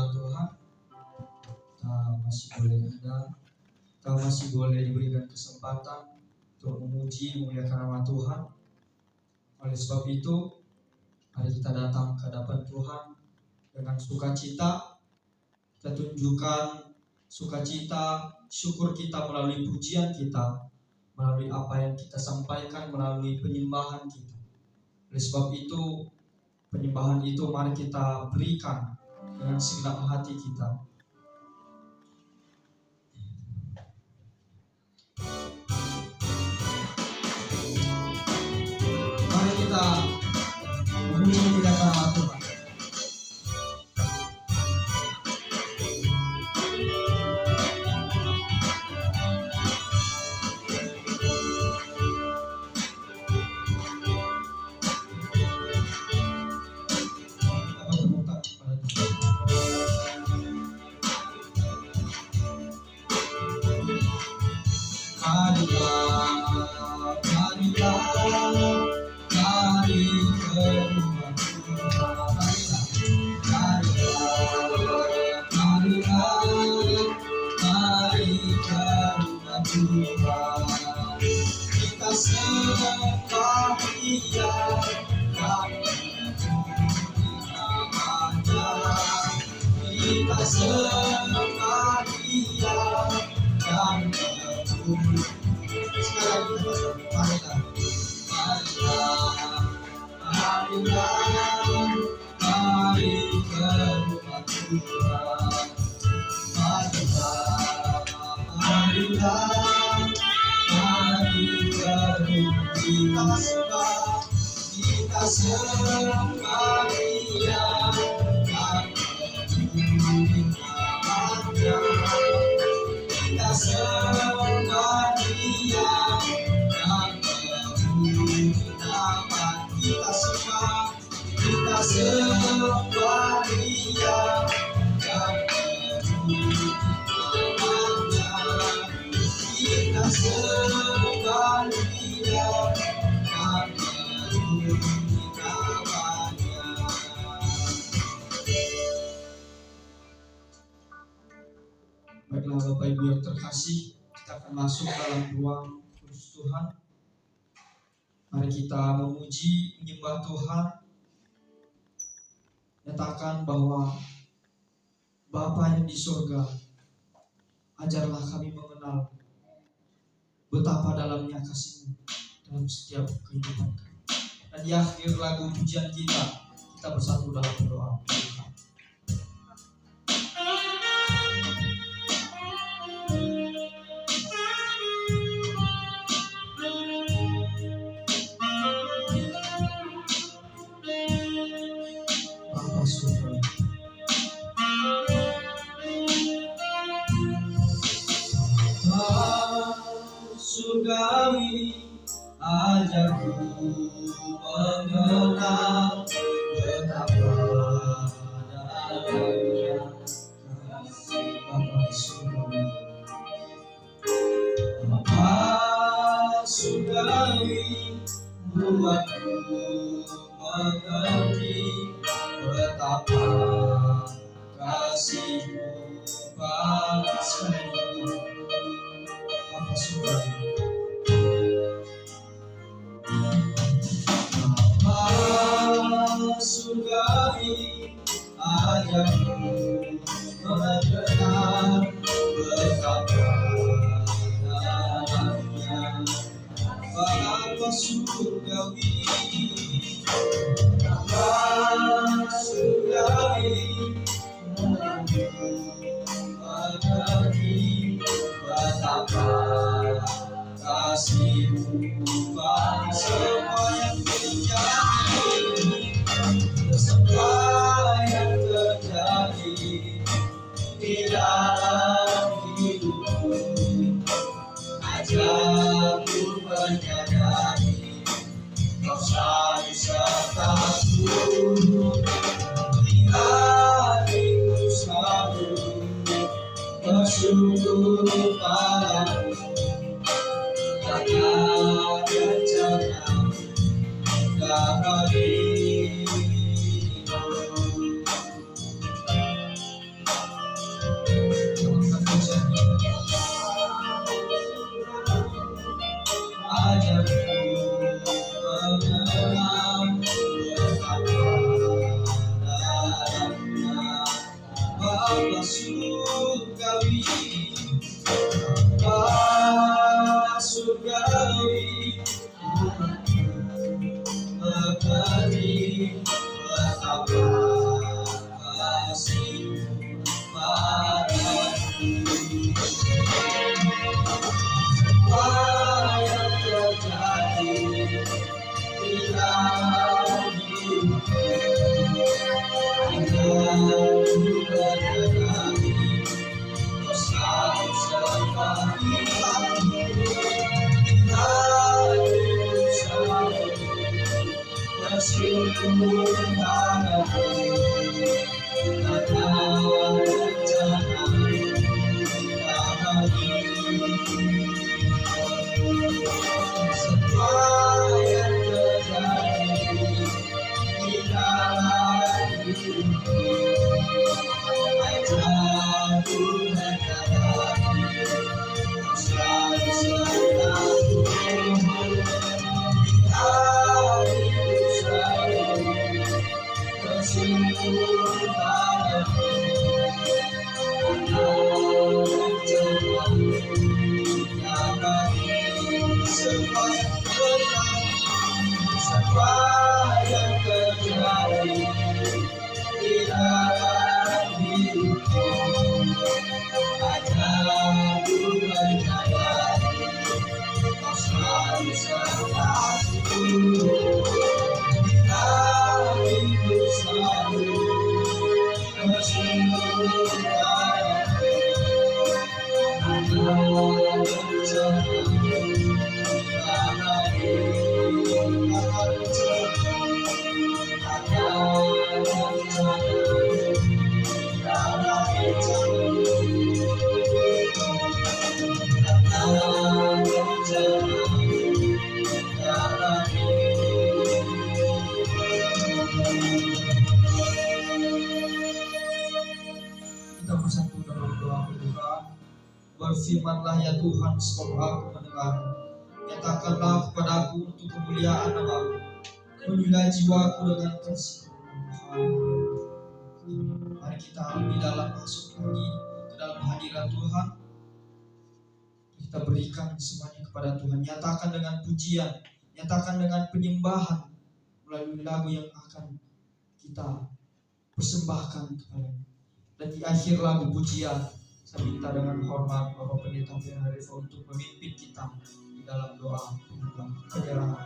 hadirat Tuhan, kita masih boleh ada, kita masih boleh diberikan kesempatan untuk memuji, memuliakan nama Tuhan. Oleh sebab itu, mari kita datang ke hadapan Tuhan dengan sukacita. Kita tunjukkan sukacita, syukur kita melalui pujian kita, melalui apa yang kita sampaikan, melalui penyembahan kita. Oleh sebab itu, penyembahan itu mari kita berikan dengan segenap hati kita. Mari kita memuji memuliakan nama Tuhan. Kita sembah Dia dan memuji namanya. Kita sembah Dia dan memuji. Sekali lagi, mari ke rumah Tuhan. Kita sembah Dia dan memuji namanya. Kita sembah Dia dan memuji namanya. Kita sembah Dia dan memuji namanya. Kita sembah Dia dan memuji namanya. Baiklah Bapak Ibu yang terkasih, kita akan masuk dalam ruang kudus Tuhan. Mari kita memuji, menyembah Tuhan. Nyatakan bahwa Bapa yang di surga, ajarlah kami mengenal betapa dalamnya kasih-Mu dalam setiap kehidupan kami. Dan di akhir lagu pujian kita bersatu dalam berdoa. Bapa surga, surgawi, ajarku mengenal betapa dalamnya kasih. Bapa surgawi, Bapa surgawi, buatku mengerti betapa kasih-Mu bangsa. Bapa surgawi, surgawi, ajarku mengenal betapa dalamnya. Bapa surgawi, Bapa surgawi, mengerti betapa kasih-Mu bangsa. Semua yang terjadi, semua yang terjadi di dalam hidupku, ajarku menyadari Kau selalu sertaku. Di hatiku selalu bersyukur padamu, karena rencana dalam hidupku. Bapa surgawi, Bapa surgawi, memberi betapa kasih padaku. Apa yang terjadi di dalam hidupku, hanya berkati dosa seperti aku. Bersyukur padamu karena rencana bagi semua yang terjadi di dalam hidupku. Ajar Tuhan hati selalu sertaku. Hariku selalu bersyukur padamu karena rencana yang bagi semua yang terjadi di dalam hidupku. Ajar Tuhan hati selalu sertaku. Hariku selalu bersyukur padamu karena kita bersatu dalam doa berdoa. Berfirmanlah ya Tuhan, sebab aku mendengar. Nyatakanlah kepadaku untuk kemuliaan nama-Mu. Penuhilah jiwaku dengan kasih. Mari kita lebih dalam masuk lagi ke dalam hadirat Tuhan. Kita berikan semuanya kepada Tuhan. Nyatakan dengan pujian, nyatakan dengan penyembahan melalui lagu yang akan kita persembahkan kepada-Mu. Dan di akhir lagu pujian, saya minta dengan hormat Bapak Pendeta Bernardo untuk memimpin kita di dalam doa penyerahan.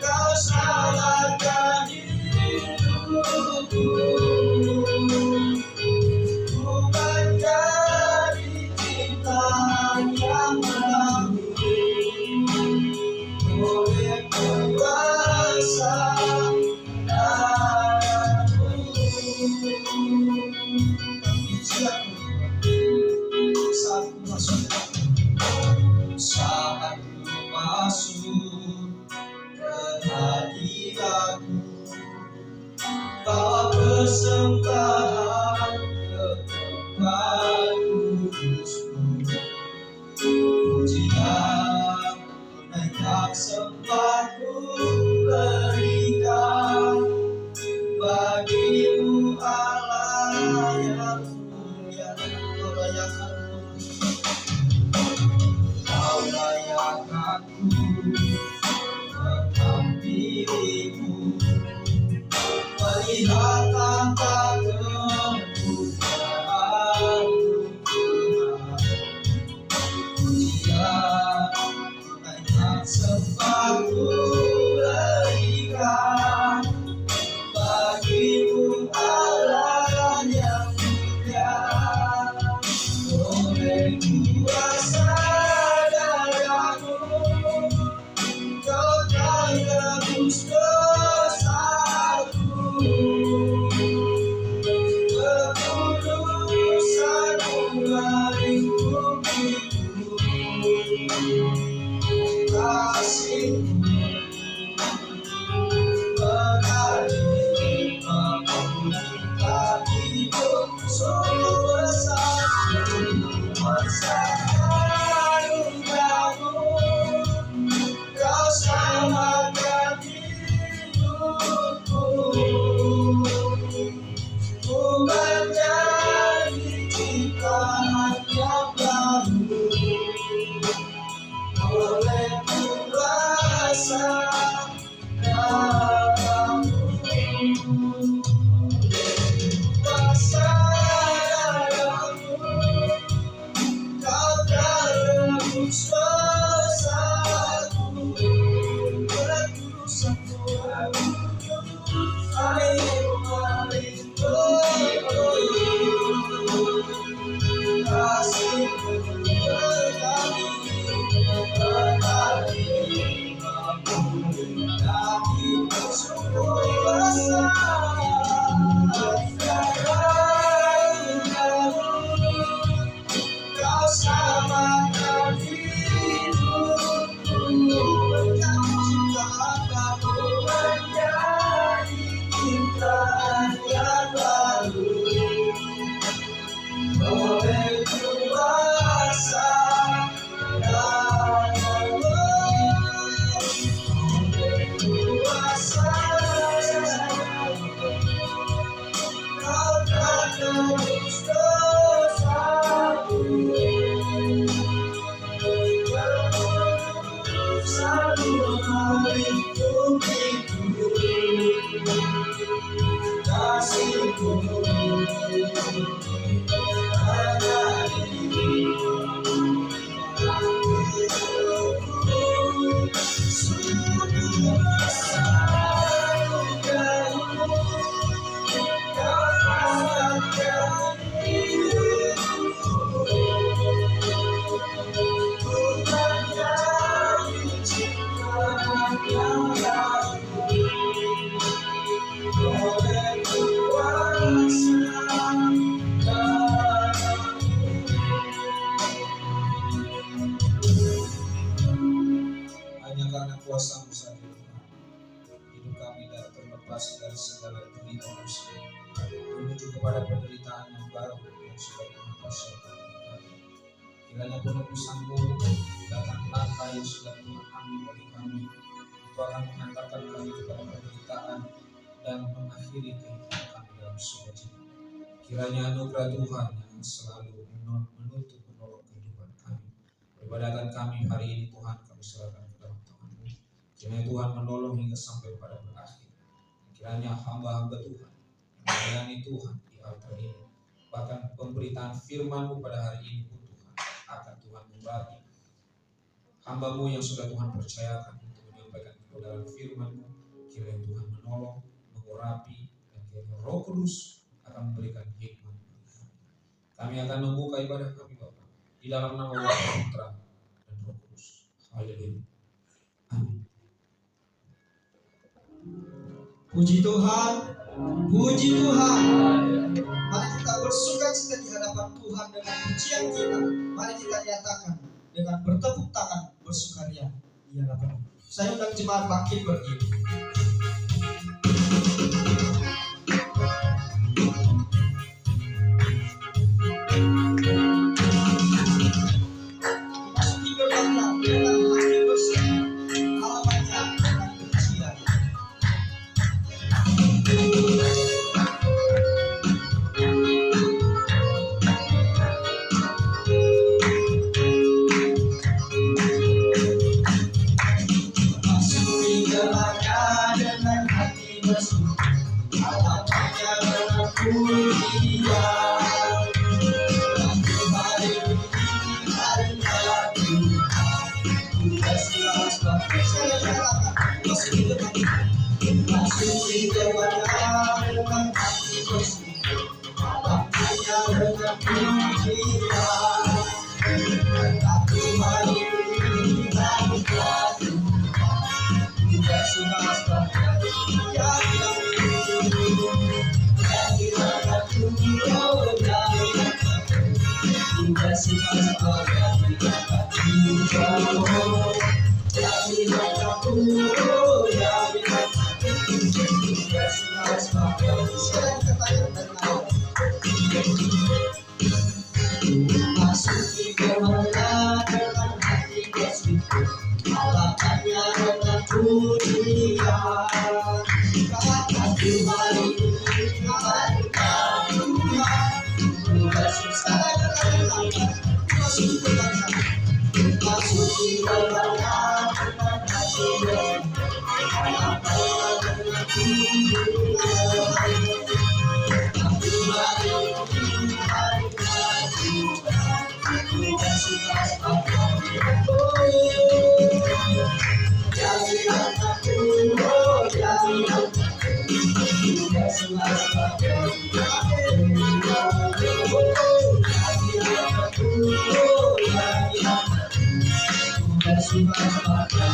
Kau salahkan diriku. Saat ku masuk, saat ku masuk ke hadiratmu, bawa persembahan ke tempat kudusmu. Pujian menaikkan sembah ku berikan bagimu Allah yang mulia. Kau layakanku menghampirimu, melihat tata kemuliaan-Mu Tuhan. Pujian menaikkan sembah ku berikan bagimu Allah yang mulia. Oleh kuasa darah-Mu, Kau telah tebus dosaku. Kekudusan-Mu melingkupiku, kasih-Mu mengalir memulihkan hidup. Sungguh besar, besar anugerah-Mu, Kau selamatkan hidupku. Ku menjadi ciptaan yang baru oleh kuasa darah-Mu. Kuasa darah-Mu, Kau tebus dosaku. Kekudusan-Mu kasih-Mu mengalir memulihkan hidup. Sungguh besar anugerah-Mu, Kau selamatkan hidupku. Menjadi ciptaan yang baru oleh kuasa darah-Mu. Oleh kuasa darah-Mu, Kau telah tebus dosaku. Kekudusan-Mu melingkupiku, kasih-Mu hanya karena kuasa-Mu saja Tuhan, hidup kami dapat terlepas dari segala derita dosa, menuju kepada penderitaan yang baru yang sudah Tuhan persiapkan bagi kami. Kiranya penebusan-Mu datang langkah yang sudah Tuhan ambil oleh kami, itu akan menghantarkan kami kepada penderitaan dan mengakhiri kehidupan kami dalam sukacita. Kiranya anugerah Tuhan yang selalu menuntut menolong kehidupan kami. Peribadatan kami hari ini Tuhan kami serahkan ke dalam tangan-Mu. Kiranya Tuhan menolong hingga sampai pada berakhir. Kiranya hamba-hamba Tuhan yang melayani Tuhan di altar ini, bahkan pemberitaan firman-Mu pada hari ini pun Tuhan akan Tuhan membagi hamba-Mu yang sudah Tuhan percayakan untuk menyampaikan kebenaran firman-Mu. Kiranya Tuhan menolong, mengurapi, dan kiranya Roh Kudus akan memberikan hikmat bagi kami. Kami akan membuka ibadah kami Bapa di dalam nama Bapa, Putra, dan Roh Kudus. Haleluya. Amin. Puji Tuhan, puji Tuhan. Mari kita bersuka cita di hadapan Tuhan dengan pujian kita. Mari kita nyatakan dengan bertepuk tangan bersukaria di hadapan. Saya undang jemaat bangkit berdiri. Masuki gerbangnya dengan hati bersih, halamannya dengan pujian. Masuki gerbangnya dengan hati bersih, halamannya dengan pujian. Masuki gerbangnya dengan hati bersih, halamannya dengan pujian. Aku mari beribadah kepada Masuki gerbangnya dengan hati bersih, halamannya dengan pujian. Aku mari beribadah kepada Tuhan. Masuki gerbangnya dengan hati bersih, halamannya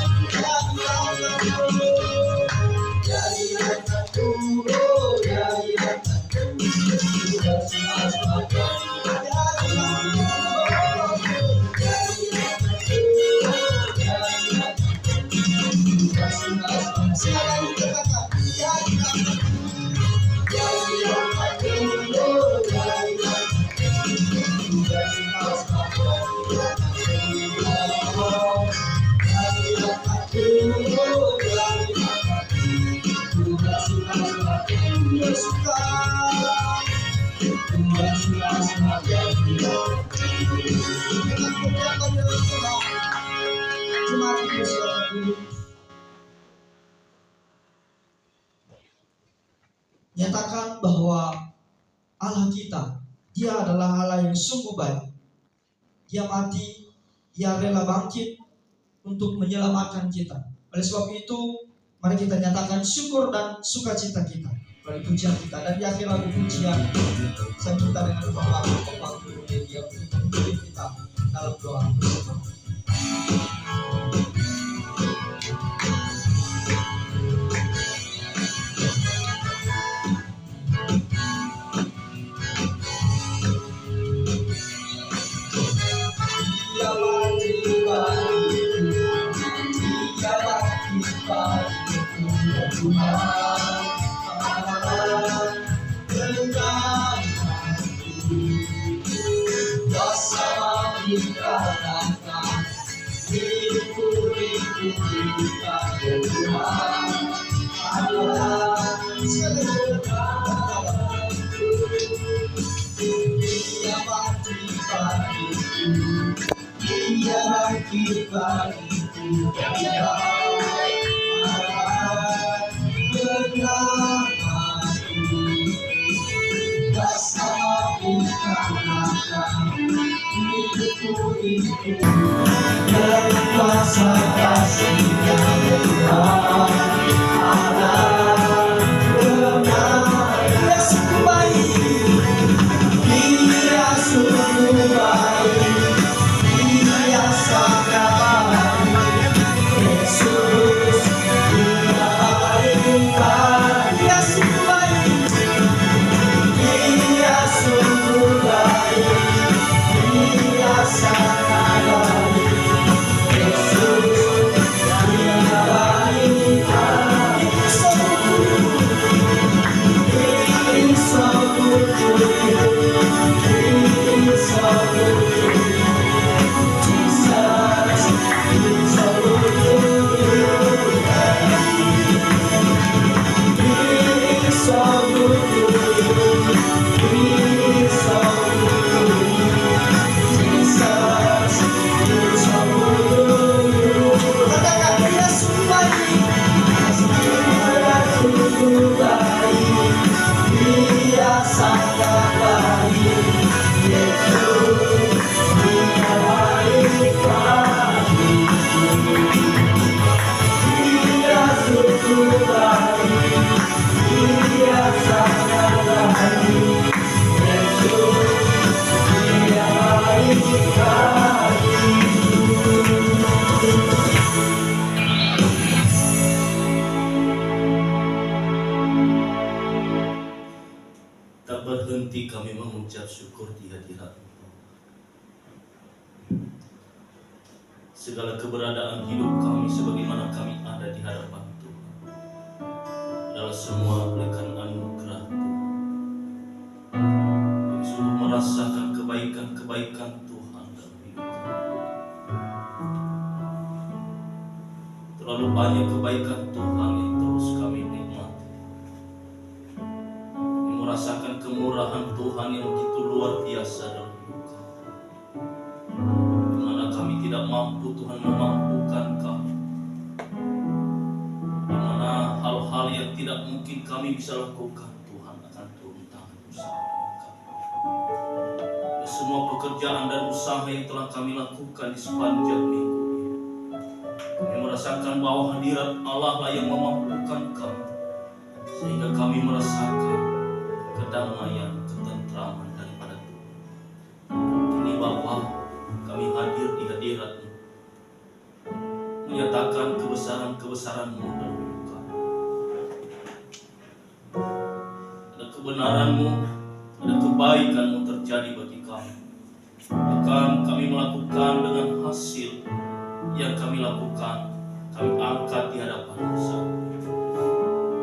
dengan pujian. Nyatakan bahwa Allah kita, Dia adalah Allah yang sungguh baik. Dia mati, Dia rela bangkit untuk menyelamatkan kita. Oleh sebab itu, mari kita nyatakan syukur dan sukacita kita dari pujian kita. Dan di akhir lagu pujian, saya minta dengan pembantu media untuk memimpin kita dalam doa bersama. Kuasa kasih-Nya Tuhan Allah benar, Dia sungguh baik, Dia sungguh baik, Dia sangat baik. Yesus Dia baik. Tak berhenti kami mengucap syukur di hadirat-Mu. Segala keberadaan hidup kami sebagaimana kami ada di hadapan Tuhan adalah semua oleh karena anugerah Tuhan. Kami sungguh merasakan kebaikan-kebaikan Tuhan dalam hidup kami. Terlalu banyak kebaikan Tuhan yang terus kami nikmati. Kami merasakan kemurahan Tuhan yang begitu luar biasa dalam hidup kami. Di mana kami tidak mampu, Tuhan memampukan kami. Di mana hal-hal yang tidak mungkin kami bisa lakukan, Tuhan akan turun tangan bersama kami. Semua pekerjaan dan usaha yang telah kami lakukan di sepanjang minggu ini, kami merasakan bahwa hadirat Allah lah yang memampukan kami, sehingga kami merasakan kedamaian, ketentraman daripada Tuhan. Kini Bapa, kami hadir di hadirat-Mu, menyatakan kebesaran-kebesaran-Mu dalam hidup kami. Ada kebenaran-Mu, ada kebaikan-Mu terjadi bagi kami. Bahkan kami melakukan dengan hasil yang kami lakukan, kami angkat di hadapan-Mu.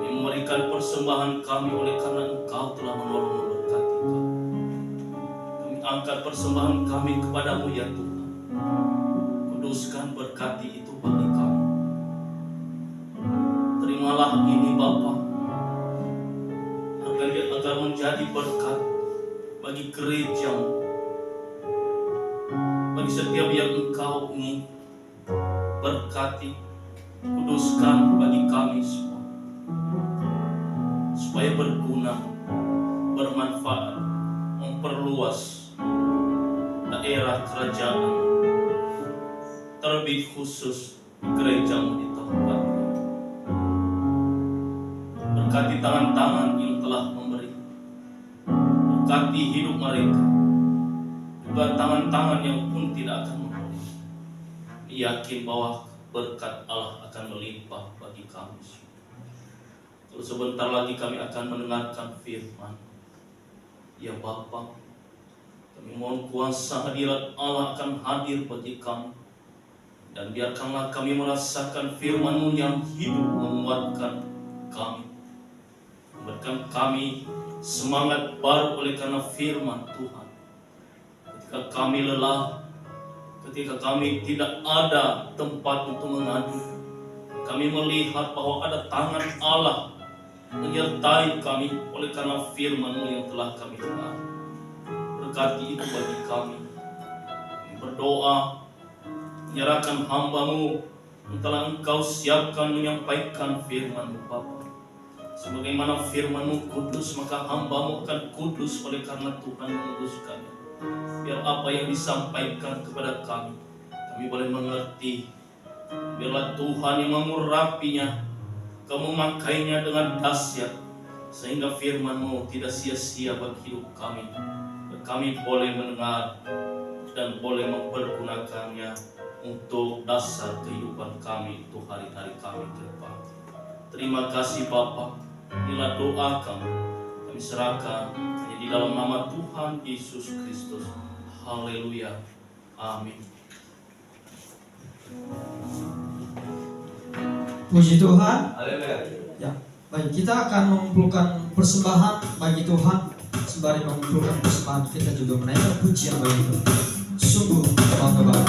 Kami memberikan persembahan kami oleh karena Engkau telah menolong memberkati kami. Kami angkat persembahan kami kepada-Mu ya Tuhan. Kuduskan berkati itu bagi kami. Terimalah ini Bapa, agar menjadi berkat bagi gereja-Mu, bagi setiap yang Engkau ingin berkati. Kuduskan bagi kami semua, supaya berguna, bermanfaat, memperluas daerah kerajaan, terlebih khusus gereja-Mu di tempat ini. Berkati tangan-tangan yang telah memberi, berkati hidup mereka, juga tangan-tangan yang pun tidak akan memberi. Yakin bahwa berkat Allah akan melimpah bagi kami. Lalu sebentar lagi kami akan mendengarkan firman. Ya Bapa, kami mohon kuasa hadirat Allah akan hadir bagi kami. Dan biarkanlah kami merasakan firman-Mu yang hidup menguatkan kami. Memberikan kami semangat baru oleh karena firman Tuhan. Ketika kami lelah, ketika kami tidak ada tempat untuk mengadu, kami melihat bahwa ada tangan Allah menyertai kami oleh karena firman-Mu yang telah kami dengar. Berkati itu bagi kami. Kami berdoa, menyerahkan hamba-Mu yang telah Engkau siapkan menyampaikan firman-Mu Bapa. Sebagaimana firman-Mu kudus, maka hamba-Mu akan kudus oleh karena Tuhan menguduskannya. Biar apa yang disampaikan kepada kami boleh mengerti. Biarlah Tuhan yang mengurapinya, Kau memakainya dengan dahsyat, sehingga firman-Mu tidak sia-sia bagi hidup kami. Kami boleh mendengar dan boleh mempergunakannya untuk dasar kehidupan kami, untuk hari-hari kami ke depan. Terima kasih Bapa. Inilah doa kami serahkan hanya di dalam nama Tuhan Yesus Kristus. Haleluya. Amin. Puji Tuhan. Haleluya. Ya, baik, kita akan mengumpulkan persembahan bagi Tuhan. sembari mengumpulkan persembahan kita juga menaikkan pujian bagi Tuhan. Sungguh bangga banget.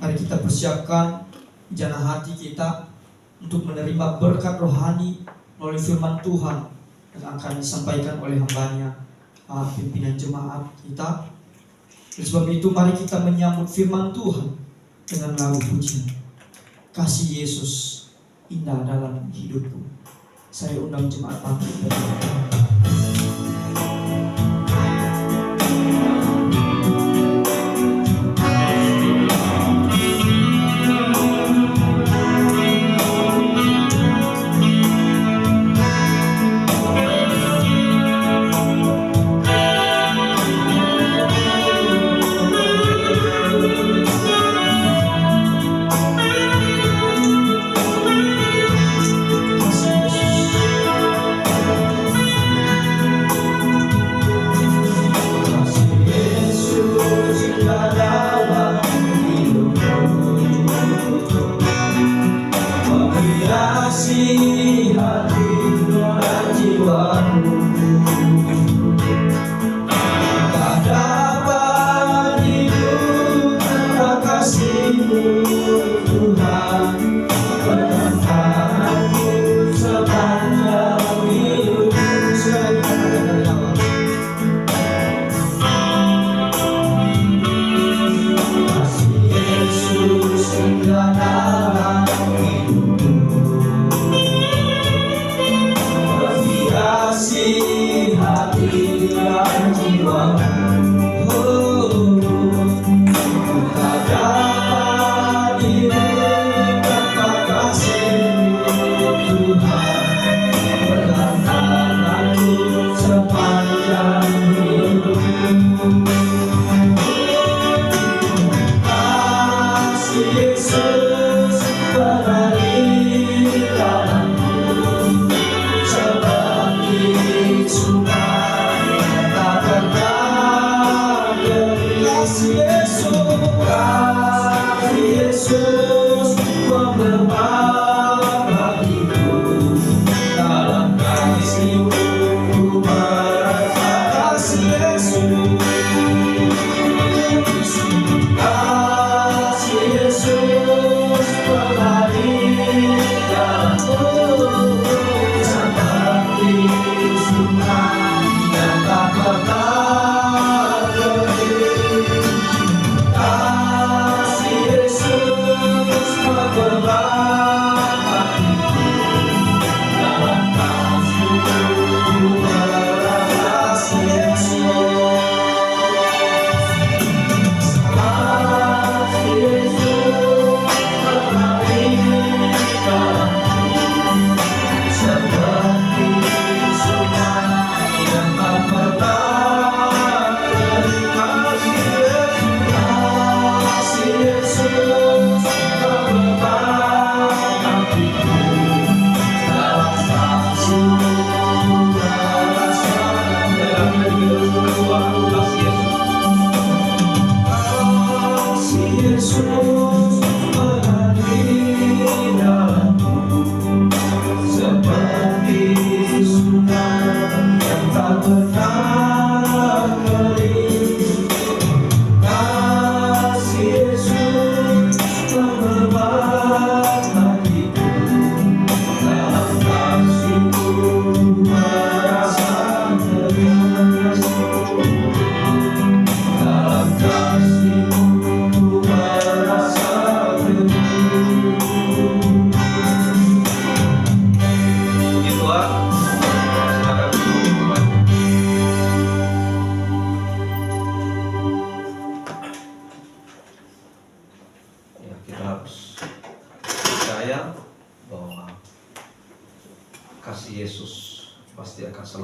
Mari kita persiapkan jana hati kita untuk menerima berkat rohani melalui firman Tuhan yang akan disampaikan oleh hambanya, pimpinan jemaat kita. Oleh sebab itu mari kita menyambut firman Tuhan dengan lagu pujian. Kasih Yesus indah dalam hidupku. Saya undang jemaat bangkit berdoa.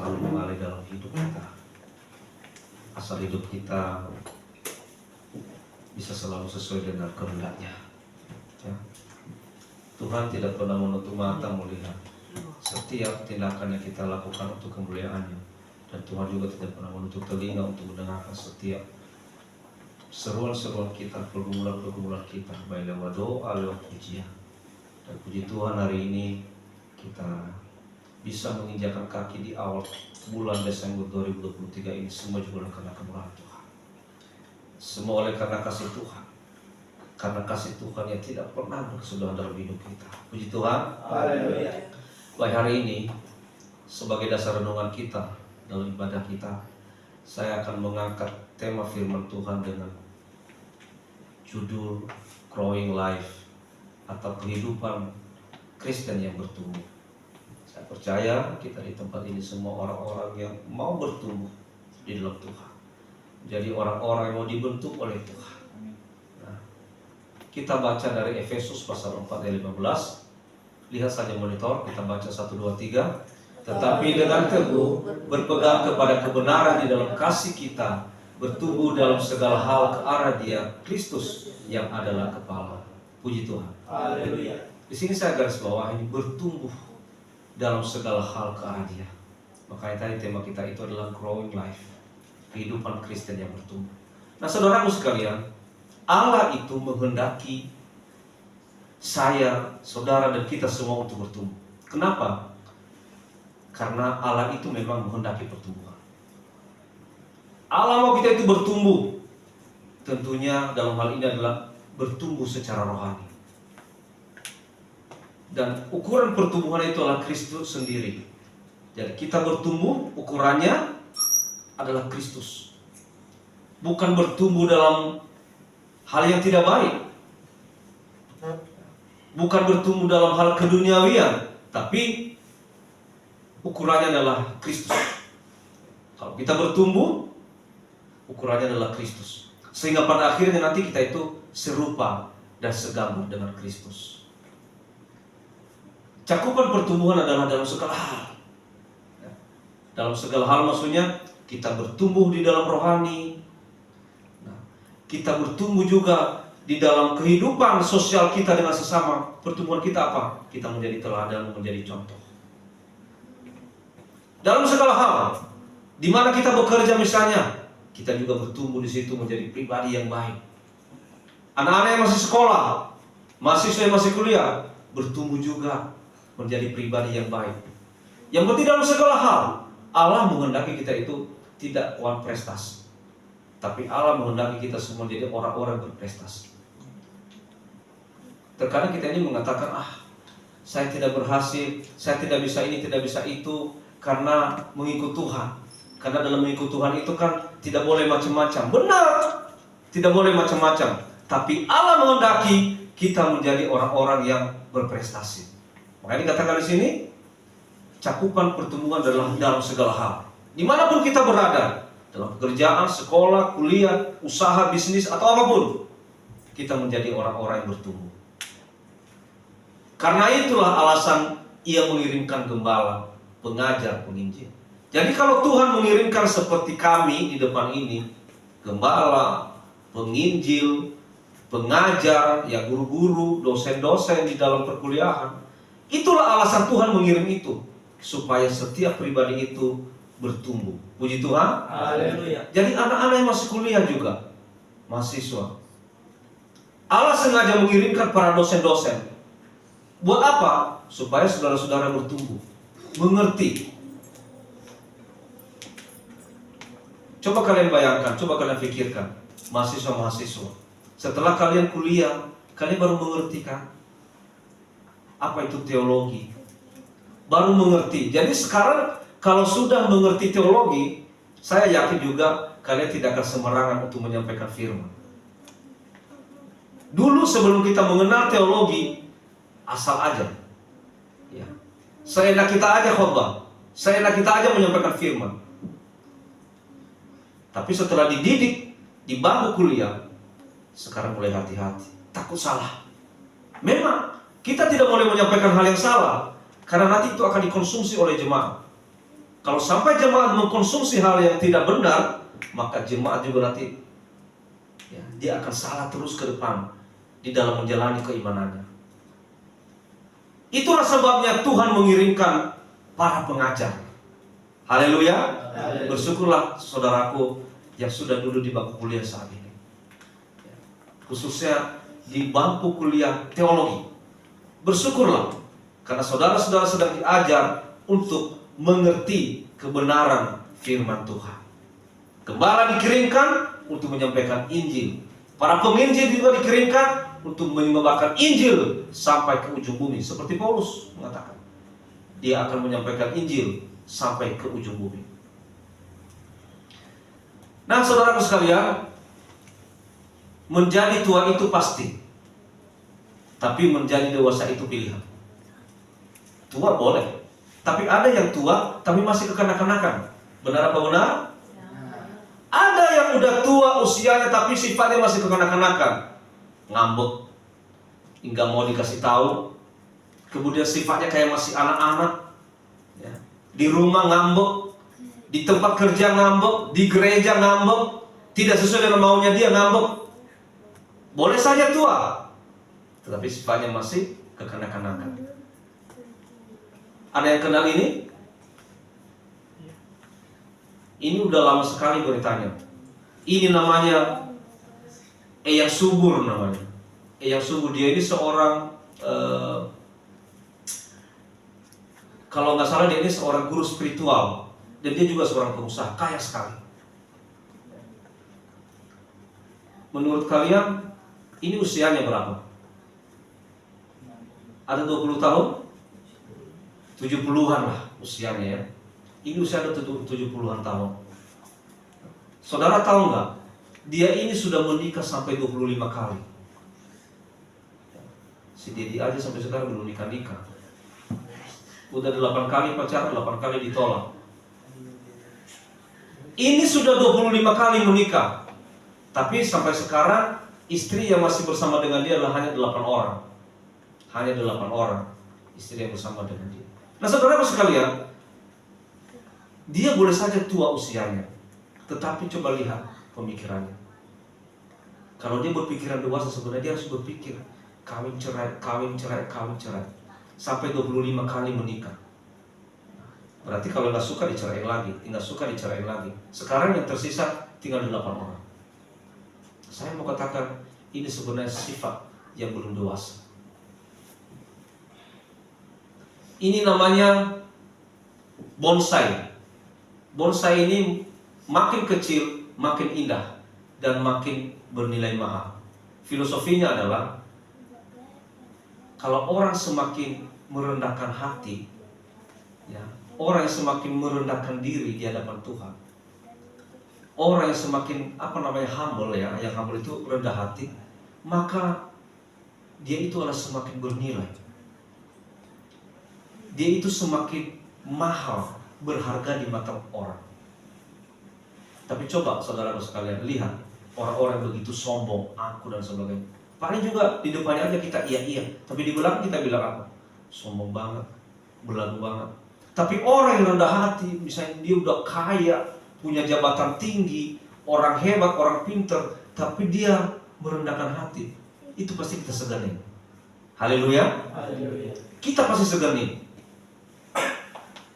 selalu mengalir dalam hidup kita. Asal hidup kita bisa selalu sesuai dengan kehendak-Nya. Ya. Tuhan tidak pernah menutup mata melihat setiap tindakan yang kita lakukan untuk kemuliaan-Nya. Dan Tuhan juga tidak pernah menutup telinga untuk mendengarkan setiap seruan-seruan kita, pergumulan-pergumulan kita, baik lewat doa, lewat pujian. Dan puji Tuhan, hari ini kita bisa menginjakan kaki di awal bulan Desember 2023 ini, semua juga karena kemurahan Tuhan. Semua oleh karena kasih Tuhan. Karena kasih Tuhan yang tidak pernah berkesudahan dalam hidup kita. Puji Tuhan. Haleluya. Baik, hari ini sebagai dasar renungan kita dalam ibadah kita, saya akan mengangkat tema firman Tuhan dengan judul Growing Life atau kehidupan Kristen yang bertumbuh. Saya percaya kita di tempat ini semua orang-orang yang mau bertumbuh di dalam Tuhan. Jadi orang-orang yang mau dibentuk oleh Tuhan. Nah, kita baca dari Efesus pasal 4 ayat 15. Lihat saja monitor, kita baca 1, 2, 3. Tetapi dengan teguh berpegang kepada kebenaran di dalam kasih kita, bertumbuh dalam segala hal ke arah Dia, Kristus yang adalah kepala. Puji Tuhan. Haleluya. Di sini saya garis bawahi bertumbuh dalam segala hal ke arah Dia. Makanya tadi tema kita itu adalah growing life, kehidupan Kristen yang bertumbuh. Nah, saudaraku sekalian, Allah itu menghendaki saya, saudara, dan kita semua untuk bertumbuh. Kenapa? Karena Allah itu memang menghendaki pertumbuhan. Allah mau kita itu bertumbuh. Tentunya dalam hal ini adalah bertumbuh secara rohani. Dan ukuran pertumbuhan itu adalah Kristus sendiri. Jadi kita bertumbuh, ukurannya adalah Kristus. Bukan bertumbuh dalam hal yang tidak baik. Bukan bertumbuh dalam hal keduniawian, tapi ukurannya adalah Kristus. Kalau kita bertumbuh, ukurannya adalah Kristus. Sehingga pada akhirnya nanti kita itu serupa dan segambar dengan Kristus. Cakupan pertumbuhan adalah dalam segala hal. Dalam segala hal maksudnya kita bertumbuh di dalam rohani. Nah, kita bertumbuh juga di dalam kehidupan sosial kita dengan sesama. Pertumbuhan kita apa? Kita menjadi teladan, menjadi contoh. Dalam segala hal, di mana kita bekerja misalnya, kita juga bertumbuh di situ menjadi pribadi yang baik. Anak-anak yang masih sekolah, mahasiswa yang masih kuliah, bertumbuh juga menjadi pribadi yang baik. Yang penting dalam segala hal, Allah menghendaki kita itu tidak kuat prestasi, tapi Allah menghendaki kita semua jadi orang-orang berprestasi. Terkadang kita ini mengatakan, saya tidak berhasil, saya tidak bisa ini, tidak bisa itu, karena mengikut Tuhan. Karena dalam mengikut Tuhan itu kan tidak boleh macam-macam. Benar, tidak boleh macam-macam. Tapi Allah menghendaki kita menjadi orang-orang yang berprestasi. Makanya dikatakan di sini, cakupan pertumbuhan adalah dalam segala hal. Dimanapun kita berada, dalam pekerjaan, sekolah, kuliah, usaha, bisnis, atau apapun, kita menjadi orang-orang yang bertumbuh. Karena itulah alasan Ia mengirimkan gembala, pengajar, penginjil. Jadi kalau Tuhan mengirimkan seperti kami di depan ini, gembala, penginjil, pengajar, ya guru-guru, dosen-dosen di dalam perkuliahan, itulah alasan Tuhan mengirim itu, supaya setiap pribadi itu bertumbuh. Puji Tuhan. Haleluya. Jadi anak-anak yang masih kuliah juga, mahasiswa, Allah sengaja mengirimkan para dosen-dosen. Buat apa? Supaya saudara-saudara bertumbuh, mengerti. Coba kalian bayangkan, coba kalian pikirkan, mahasiswa-mahasiswa, setelah kalian kuliah, kalian baru mengerti kan apa itu teologi, baru mengerti. Jadi sekarang kalau sudah mengerti teologi, saya yakin juga kalian tidak akan sembarangan untuk menyampaikan firman. Dulu sebelum kita mengenal teologi, asal aja, ya, seenak kita aja khotbah, seenak kita aja menyampaikan firman. Tapi setelah dididik di bangku kuliah, sekarang mulai hati-hati, takut salah. Memang kita tidak boleh menyampaikan hal yang salah, karena nanti itu akan dikonsumsi oleh jemaat. Kalau sampai jemaat mengkonsumsi hal yang tidak benar, maka jemaat juga nanti ya, dia akan salah terus ke depan di dalam menjalani keimanannya. Itulah sebabnya Tuhan mengirimkan para pengajar. Haleluya. Bersyukurlah saudaraku yang sudah duduk di bangku kuliah saat ini, khususnya di bangku kuliah teologi. Bersyukurlah karena saudara-saudara sedang diajar untuk mengerti kebenaran firman Tuhan. Gembala dikirimkan untuk menyampaikan Injil. Para penginjil juga dikirimkan untuk menyebarkan Injil sampai ke ujung bumi. Seperti Paulus mengatakan, dia akan menyampaikan Injil sampai ke ujung bumi. Nah, saudaraku sekalian, menjadi tua itu pasti, tapi menjadi dewasa itu pilihan. Tua boleh, tapi ada yang tua tapi masih kekanak-kanakan. Benar apa benar? Ada yang udah tua usianya tapi sifatnya masih kekanak-kanakan, ngambek, nggak mau dikasih tahu. Kemudian sifatnya kayak masih anak-anak, ya. Di rumah ngambek, di tempat kerja ngambek, di gereja ngambek, tidak sesuai dengan maunya dia ngambek. Boleh saja tua, tetapi sifatnya masih kekanak-kanakan. Ada yang kenal ini? Ini udah lama sekali beritanya. Ini namanya Eyang Subur namanya. Eyang Subur, dia ini seorang kalau nggak salah dia ini seorang guru spiritual, dan dia juga seorang pengusaha kaya sekali. Menurut kalian ini usianya berapa? Ada 20 tahun? 70-an lah usianya ya. Ini usia ada 70-an tahun. Saudara tahu nggak? Dia ini sudah menikah sampai 25 kali. Si Dedi aja sampai sekarang belum nikah-nikah. Udah 8 kali pacaran, 8 kali ditolak. Ini sudah 25 kali menikah. Tapi sampai sekarang istri yang masih bersama dengan dia adalah hanya 8 orang. Hanya 8 orang istri yang bersama dengan dia. Nah, saudara sekalian, dia boleh saja tua usianya, tetapi coba lihat pemikirannya. Kalau dia berpikiran dewasa, sebenarnya dia harus berpikir kawin cerai, kawin cerai, kawin cerai, sampai 25 kali menikah. Berarti kalau nggak suka dicerain lagi, nggak suka dicerain lagi. Sekarang yang tersisa tinggal 8 orang. Saya mau katakan ini sebenarnya sifat yang belum dewasa. Ini namanya bonsai. Bonsai ini makin kecil, makin indah, dan makin bernilai mahal. Filosofinya adalah kalau orang semakin merendahkan hati, ya, orang yang semakin merendahkan diri di hadapan Tuhan, orang yang semakin humble ya, yang humble itu rendah hati, maka dia itu adalah semakin bernilai. Dia itu semakin mahal, berharga di mata orang. Tapi coba saudara sekalian lihat orang-orang begitu sombong, aku dan sebagainya. Paling juga di depannya aja kita iya, tapi di belakang kita bilang apa? Sombong banget, belagu banget. Tapi orang yang rendah hati, misalnya dia udah kaya, punya jabatan tinggi, orang hebat, orang pinter, tapi dia merendahkan hati, itu pasti kita segani. Haleluya. Kita pasti segani.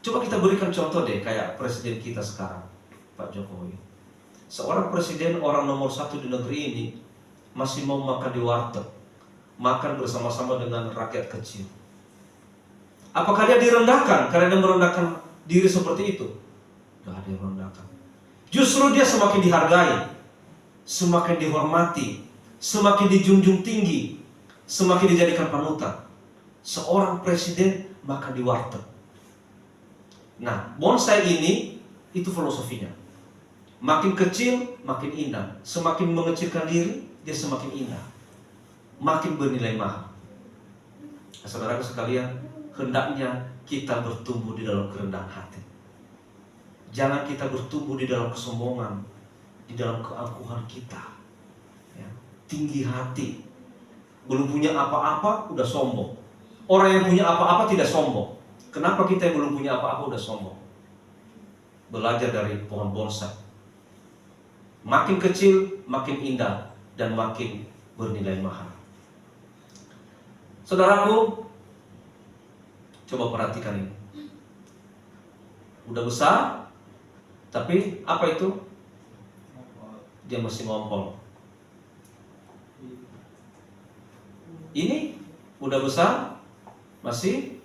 Coba kita berikan contoh deh, kayak presiden kita sekarang, Pak Jokowi. Seorang presiden, orang nomor 1 di negeri ini, masih mau makan di warteg, makan bersama-sama dengan rakyat kecil. Apakah dia direndahkan karena dia merendahkan diri seperti itu? Gak ada yang merendahkan. Justru dia semakin dihargai, semakin dihormati, semakin dijunjung tinggi, semakin dijadikan panutan. Seorang presiden makan di warteg. Nah, bonsai ini itu filosofinya. Makin kecil, makin indah. Semakin mengecilkan diri, dia semakin indah, makin bernilai mahal. Saudaraku sekalian, hendaknya kita bertumbuh di dalam kerendahan hati. Jangan kita bertumbuh di dalam kesombongan, di dalam keangkuhan kita, ya. Tinggi hati, belum punya apa-apa udah sombong. Orang yang punya apa-apa tidak sombong. Kenapa kita yang belum punya apa-apa udah sombong? belajar dari pohon bonsai. Makin kecil, makin indah, dan makin bernilai mahal. Saudaraku, coba perhatikan ini. Udah besar, tapi apa itu? Dia masih ngompol. Ini udah besar, masih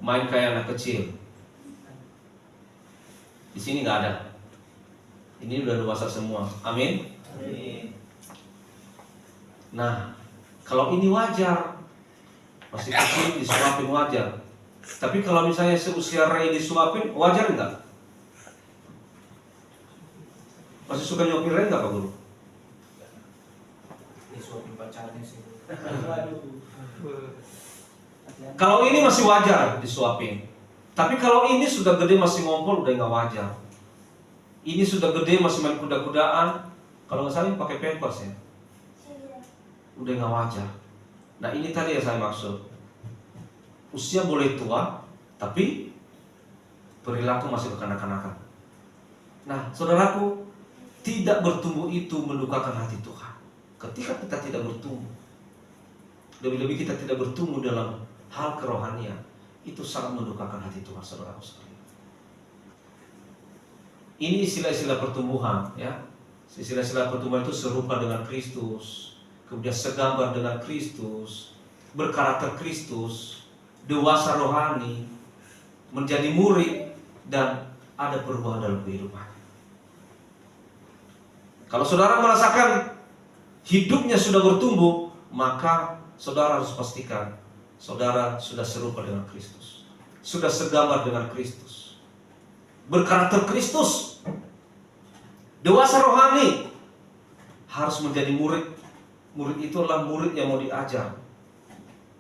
main kayak anak kecil. Di sini nggak ada. Ini udah dewasa semua. Amin. Amin. Nah, kalau ini wajar, masih kecil disuapin wajar. Tapi kalau misalnya seusia Ray disuapin, wajar nggak? Masih suka nyopin Ray nggak Pak Guru? Disuapin pacarnya sih. Kalau ini masih wajar disuapin. Tapi kalau ini sudah gede masih ngompol, udah nggak wajar. Ini sudah gede masih main kuda-kudaan. Kalau nggak salah pakai pampers ya. Udah nggak wajar. Nah ini tadi yang saya maksud. Usia boleh tua, tapi perilaku masih kekanak-kanakan. Nah, saudaraku, tidak bertumbuh itu mendukakan hati Tuhan. Ketika kita tidak bertumbuh, lebih-lebih kita tidak bertumbuh dalam hal kerohanian, itu sangat mendukakan hati Tuhan, saudaraku sekalian. Ini istilah-istilah pertumbuhan, ya. Istilah-istilah pertumbuhan itu serupa dengan Kristus, kemudian segambar dengan Kristus, berkarakter Kristus, dewasa rohani, menjadi murid, dan ada perubahan dalam kehidupan. Kalau saudara merasakan hidupnya sudah bertumbuh, maka saudara harus pastikan saudara sudah serupa dengan Kristus, sudah segambar dengan Kristus, berkarakter Kristus, dewasa rohani, harus menjadi murid. Murid itu adalah murid yang mau diajar,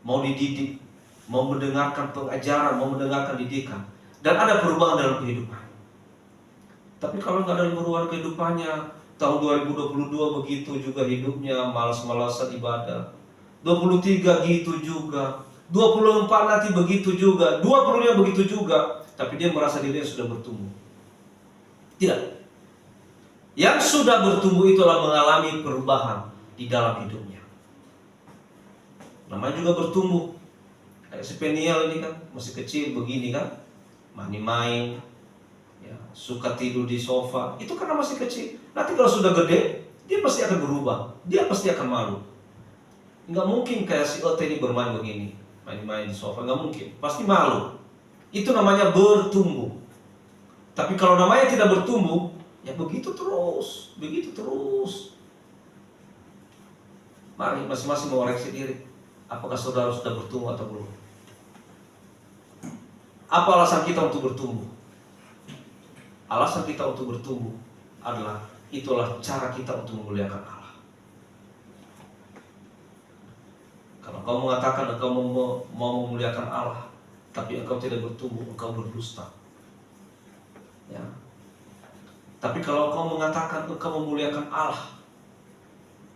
mau dididik, mau mendengarkan pengajaran, mau mendengarkan didikan, dan ada perubahan dalam kehidupan. Tapi kalau nggak ada perubahan kehidupannya, tahun 2022 begitu juga hidupnya, malas-malasan ibadah. 23 gitu juga, 24 nanti begitu juga, 25 begitu juga, tapi dia merasa dirinya sudah bertumbuh. Tidak. Yang sudah bertumbuh itulah mengalami perubahan di dalam hidupnya. Namanya juga bertumbuh. Kayak si Peniel ini kan masih kecil begini kan, main-main, ya, suka tidur di sofa. Itu karena masih kecil. Nanti kalau sudah gede, dia pasti akan berubah. Dia pasti akan malu. Nggak mungkin kayak si Ote ini bermain begini, main-main di sofa, nggak mungkin. Pasti malu. Itu namanya bertumbuh. Tapi kalau namanya tidak bertumbuh, ya begitu terus, begitu terus. Mari masing-masing mengoreksi diri. Apakah saudara sudah bertumbuh atau belum? Apa alasan kita untuk bertumbuh? Alasan kita untuk bertumbuh adalah itulah cara kita untuk memuliakan Allah. Kalau kau mengatakan engkau mau memuliakan Allah, tapi engkau tidak bertumbuh, engkau berdusta. Ya. Tapi kalau kau mengatakan engkau memuliakan Allah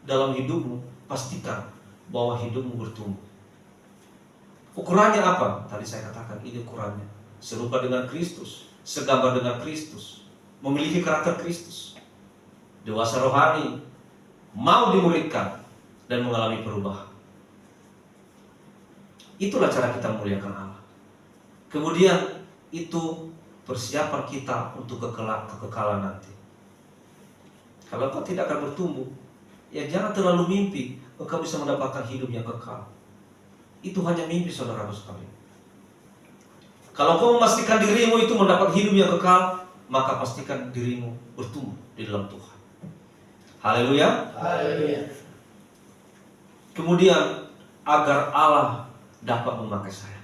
dalam hidupmu, pastikan bahwa hidupmu bertumbuh. Ukurannya apa? Tadi saya katakan ini ukurannya. Serupa dengan Kristus, segambar dengan Kristus, memiliki karakter Kristus, dewasa rohani, mau dimuridkan, dan mengalami perubahan. Itulah cara kita memuliakan Allah. Kemudian itu persiapan kita untuk kekekalan nanti. Kalau kau tidak akan bertumbuh, ya jangan terlalu mimpi engkau bisa mendapatkan hidup yang kekal. Itu hanya mimpi, saudara sekalian. Kalau kau memastikan dirimu itu mendapat hidup yang kekal, maka pastikan dirimu bertumbuh di dalam Tuhan. Haleluya. Haleluya. Kemudian agar Allah dapat memakai saya.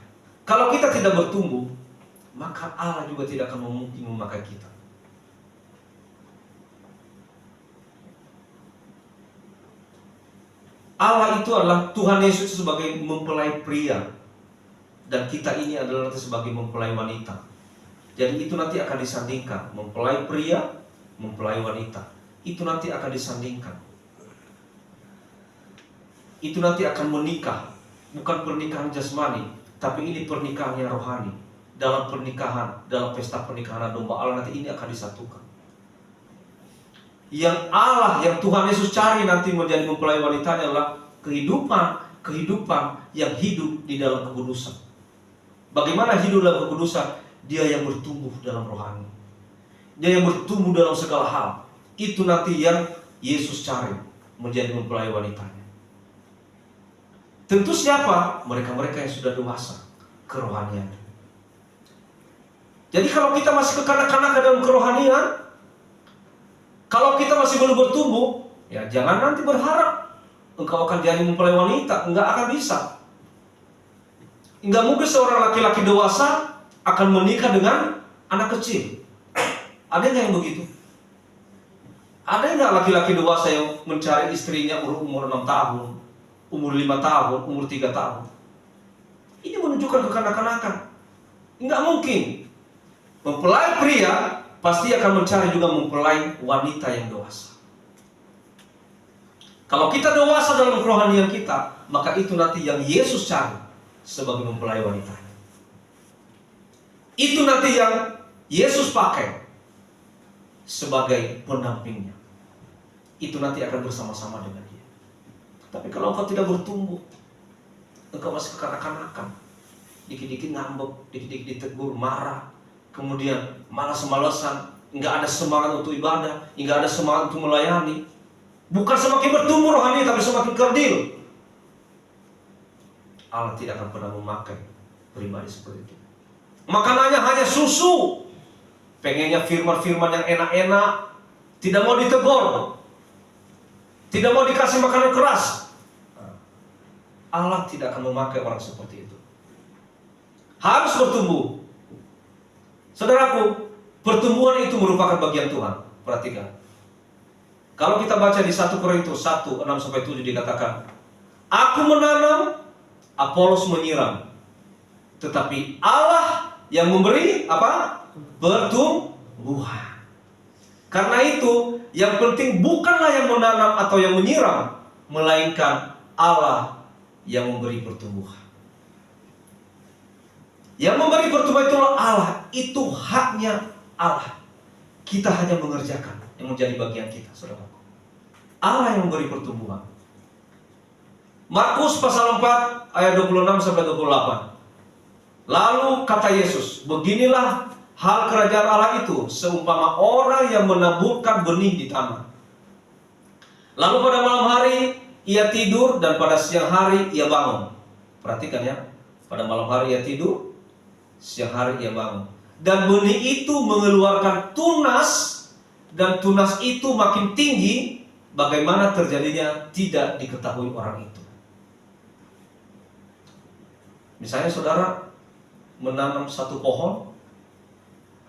Kalau kita tidak bertumbuh, maka Allah juga tidak akan mungkin memakai kita. Allah itu adalah Tuhan Yesus sebagai mempelai pria, dan kita ini adalah sebagai mempelai wanita. Jadi itu nanti akan disandingkan, mempelai pria, mempelai wanita. Itu nanti akan disandingkan. Itu nanti akan menikah, bukan pernikahan jasmani, tapi ini pernikahan yang rohani. dalam pernikahan, dalam pesta pernikahan domba Allah nanti ini akan disatukan. Yang Allah, yang Tuhan Yesus cari nanti menjadi mempelai wanitanya adalah kehidupan yang hidup di dalam kekudusan. Bagaimana hidup dalam kekudusan? Dia yang bertumbuh dalam rohani. Dia yang bertumbuh dalam segala hal. Itu nanti yang Yesus cari menjadi mempelai wanitanya. Tentu siapa? Mereka-mereka yang sudah dewasa kerohanian. Jadi kalau kita masih kekanak-kanakan dalam kerohanian, kalau kita masih belum bertumbuh, ya jangan nanti berharap engkau akan jadi mempelai wanita. Enggak akan bisa. Enggak mungkin seorang laki-laki dewasa akan menikah dengan anak kecil. Ada nggak yang begitu? Ada nggak laki-laki dewasa yang mencari istrinya umur 6 tahun, umur 5 tahun, umur 3 tahun? Ini menunjukkan kekanak-kanakan. Enggak mungkin. Mempelai pria pasti akan mencari juga mempelai wanita yang dewasa. Kalau kita dewasa dalam kerohanian kita, maka itu nanti yang Yesus cari sebagai mempelai wanita. Itu nanti yang Yesus pakai sebagai pendampingnya. Itu nanti akan bersama-sama dengan dia. Tapi kalau engkau tidak bertumbuh, engkau masih kekanak-kanakan, dikit-dikit ngambek, dikit-dikit ditegur, marah, kemudian malas-malasan, nggak ada semangat untuk ibadah, nggak ada semangat untuk melayani. Bukan semakin bertumbuh rohani, tapi semakin kerdil. Allah tidak akan pernah memakai pribadi seperti itu. Makanannya hanya susu, pengennya firman-firman yang enak-enak, tidak mau ditegur, tidak mau dikasih makanan keras. Allah tidak akan memakai orang seperti itu. Harus bertumbuh. Saudaraku, pertumbuhan itu merupakan bagian Tuhan. Perhatikan. Kalau kita baca di 1 Korintus 1:6-7 dikatakan, aku menanam, Apolos menyiram, tetapi Allah yang memberi apa? Pertumbuhan. Karena itu, yang penting bukanlah yang menanam atau yang menyiram, melainkan Allah yang memberi pertumbuhan. Yang memberi pertumbuhan itulah Allah. Itu haknya Allah. Kita hanya mengerjakan yang menjadi bagian kita, saudaraku. Allah yang memberi pertumbuhan. Markus pasal 4 ayat 26-28. Lalu kata Yesus, beginilah hal kerajaan Allah itu, seumpama orang yang menaburkan benih di tanah. Lalu pada malam hari ia tidur, dan pada siang hari ia bangun. Perhatikan ya, pada malam hari ia tidur, siang hari ia bangun. Dan benih itu mengeluarkan tunas, dan tunas itu makin tinggi. Bagaimana terjadinya tidak diketahui orang itu. Misalnya saudara menanam satu pohon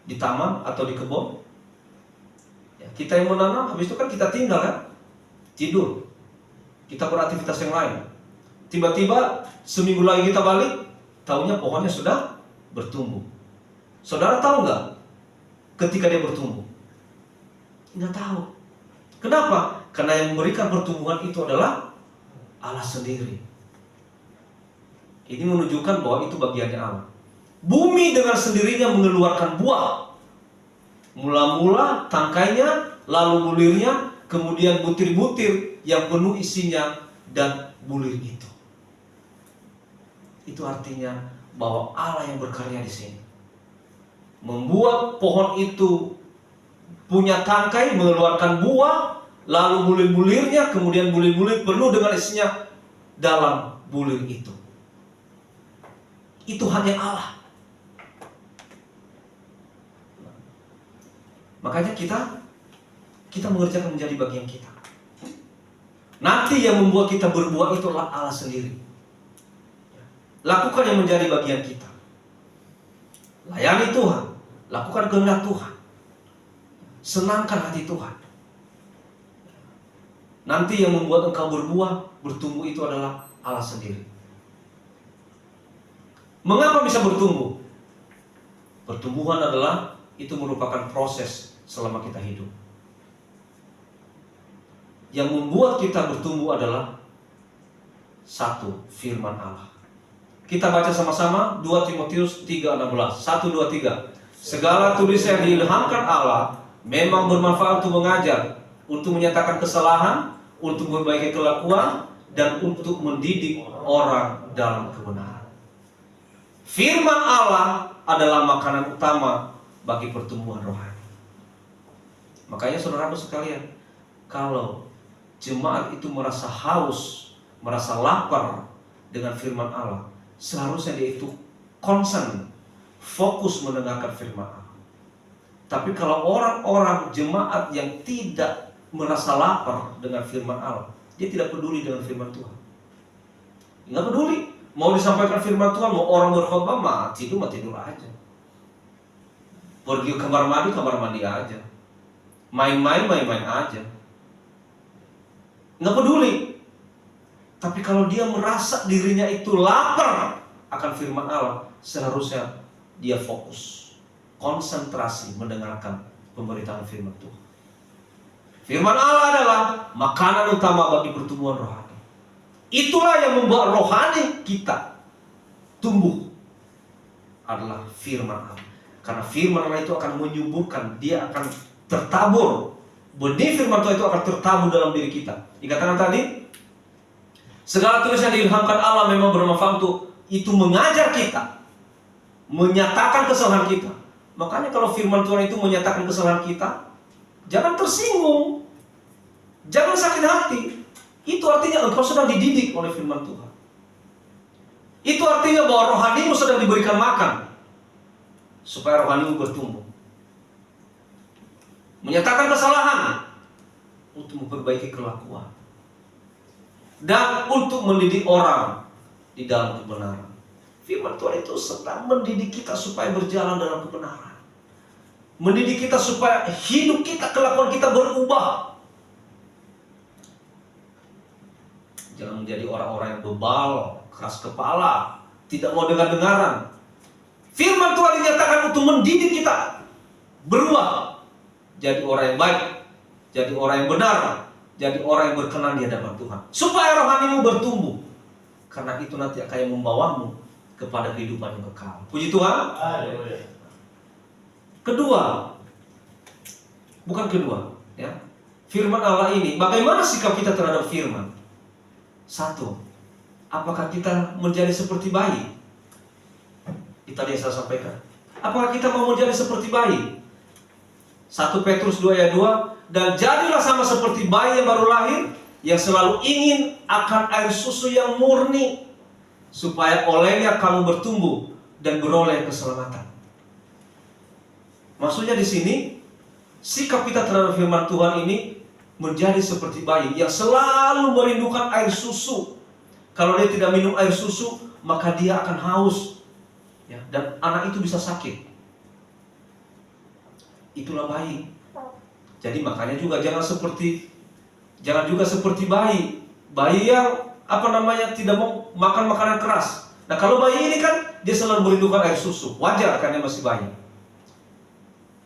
di taman atau di kebun, ya, kita yang menanam, habis itu kan kita tinggal kan, tidur, kita beraktivitas yang lain. Tiba-tiba seminggu lagi kita balik, tahunya pohonnya sudah bertumbuh. Saudara tahu nggak ketika dia bertumbuh? Nggak tahu. Kenapa? Karena yang memberikan pertumbuhan itu adalah Allah sendiri. Ini menunjukkan bahwa itu bagiannya Allah. Bumi dengan sendirinya mengeluarkan buah. Mula-mula tangkainya, lalu bulirnya, kemudian butir-butir yang penuh isinya, dan bulir itu. Itu artinya bahwa Allah yang berkarya di sini. Membuat pohon itu punya tangkai, mengeluarkan buah, lalu bulir-bulirnya, kemudian bulir-bulir penuh dengan isinya dalam bulir itu. Itu hanya Allah. Makanya kita mengerjakan menjadi bagian kita. Nanti yang membuat kita berbuah itulah Allah sendiri. Lakukan yang menjadi bagian kita. Layani Tuhan, lakukan kehendak Tuhan. Senangkan hati Tuhan. Nanti yang membuat engkau berbuah, bertumbuh itu adalah Allah sendiri. Mengapa bisa bertumbuh? Pertumbuhan adalah, itu merupakan proses selama kita hidup. Yang membuat kita bertumbuh adalah satu, firman Allah. Kita baca sama-sama 2 Timotius 3:16. 1, 2, 3. Segala tulisan yang diilhamkan Allah memang bermanfaat untuk mengajar, untuk menyatakan kesalahan, untuk memperbaiki kelakuan, dan untuk mendidik orang dalam kebenaran. Firman Allah adalah makanan utama bagi pertumbuhan rohani. Makanya saudaraku sekalian, kalau jemaat itu merasa haus, merasa lapar dengan firman Allah, seharusnya dia itu concern, fokus mendengarkan firman Allah. Tapi kalau orang-orang jemaat yang tidak merasa lapar dengan firman Allah, dia tidak peduli dengan firman Tuhan. Nggak peduli. Mau disampaikan firman Tuhan, mau orang berkhotbah, mati itu tidur aja. Pergi ke kamar mandi aja. Main-main aja. Nggak peduli. Tapi kalau dia merasa dirinya itu lapar akan firman Allah, seharusnya dia fokus, konsentrasi mendengarkan pemberitaan firman Tuhan. Firman Allah adalah makanan utama bagi pertumbuhan rohani. Itulah yang membuat rohani kita tumbuh, adalah firman Allah. Karena firman Allah itu akan menyuburkan, dia akan tertabur. Benih firman Tuhan itu akan tertabur dalam diri kita. Dikatakan tadi, segala tulisan yang diilhamkan Allah memang bermanfaat untuk itu mengajar kita, menyatakan kesalahan kita. Makanya kalau firman Tuhan itu menyatakan kesalahan kita, jangan tersinggung, jangan sakit hati. Itu artinya engkau sedang dididik oleh firman Tuhan. Itu artinya bahwa rohanimu sedang diberikan makan, supaya rohanimu bertumbuh. Menyatakan kesalahan untuk memperbaiki kelakuan, dan untuk mendidik orang di dalam kebenaran. Firman Tuhan itu sedang mendidik kita supaya berjalan dalam kebenaran, mendidik kita supaya hidup kita, kelakuan kita berubah. Jangan menjadi orang-orang yang bebal, keras kepala, tidak mau dengar-dengaran. Firman Tuhan dinyatakan untuk mendidik kita berubah, jadi orang yang baik, jadi orang yang benar, jadi orang yang berkenan di hadapan Tuhan, supaya rohanimu bertumbuh. Karena itu nanti akan membawamu kepada kehidupan yang kekal. Puji Tuhan. Kedua, ya. Firman Allah ini, bagaimana sikap kita terhadap firman? 1. Apakah kita menjadi seperti bayi? Itu tadi yang saya sampaikan. Apakah kita mau menjadi seperti bayi? 1 Petrus 2 ayat 2, dan jadilah sama seperti bayi yang baru lahir, yang selalu ingin akan air susu yang murni, supaya olehnya kamu bertumbuh dan beroleh keselamatan. Maksudnya di sini, sikap kita terhadap firman Tuhan ini menjadi seperti bayi yang selalu merindukan air susu. Kalau dia tidak minum air susu, maka dia akan haus, ya, dan anak itu bisa sakit. Itulah bayi. Jadi makanya juga jangan juga seperti bayi yang tidak mau makan makanan keras. Nah, kalau bayi ini kan dia selalu merindukan air susu, wajar karena dia masih bayi.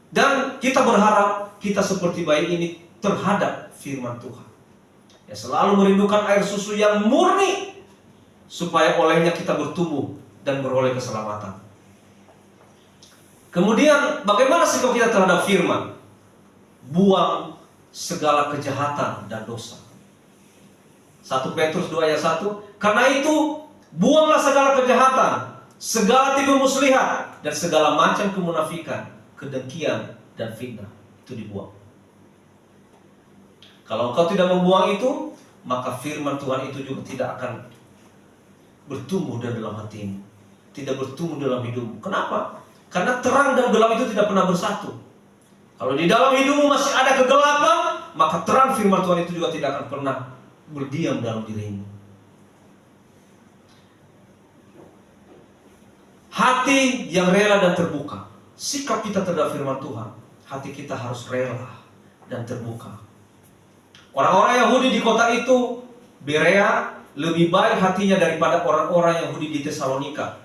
Dan kita berharap kita seperti bayi ini terhadap firman Tuhan, ya, selalu merindukan air susu yang murni, supaya olehnya kita bertumbuh dan beroleh keselamatan. Kemudian bagaimana sikap kita terhadap firman? Buang segala kejahatan dan dosa. 1 Petrus 2 ayat 1, karena itu buanglah segala kejahatan, segala tipu muslihat, dan segala macam kemunafikan, kedengkian, dan fitnah. Itu dibuang. Kalau engkau tidak membuang itu, maka firman Tuhan itu juga tidak akan bertumbuh dalam hatimu, tidak bertumbuh dalam hidupmu. Kenapa? Karena terang dan gelap itu tidak pernah bersatu. Kalau di dalam hidupmu masih ada kegelapan, maka terang firman Tuhan itu juga tidak akan pernah berdiam dalam dirimu. Hati yang rela dan terbuka. Sikap kita terhadap firman Tuhan, hati kita harus rela dan terbuka. Orang-orang Yahudi di kota itu, Berea, lebih baik hatinya daripada orang-orang Yahudi di Tesalonika,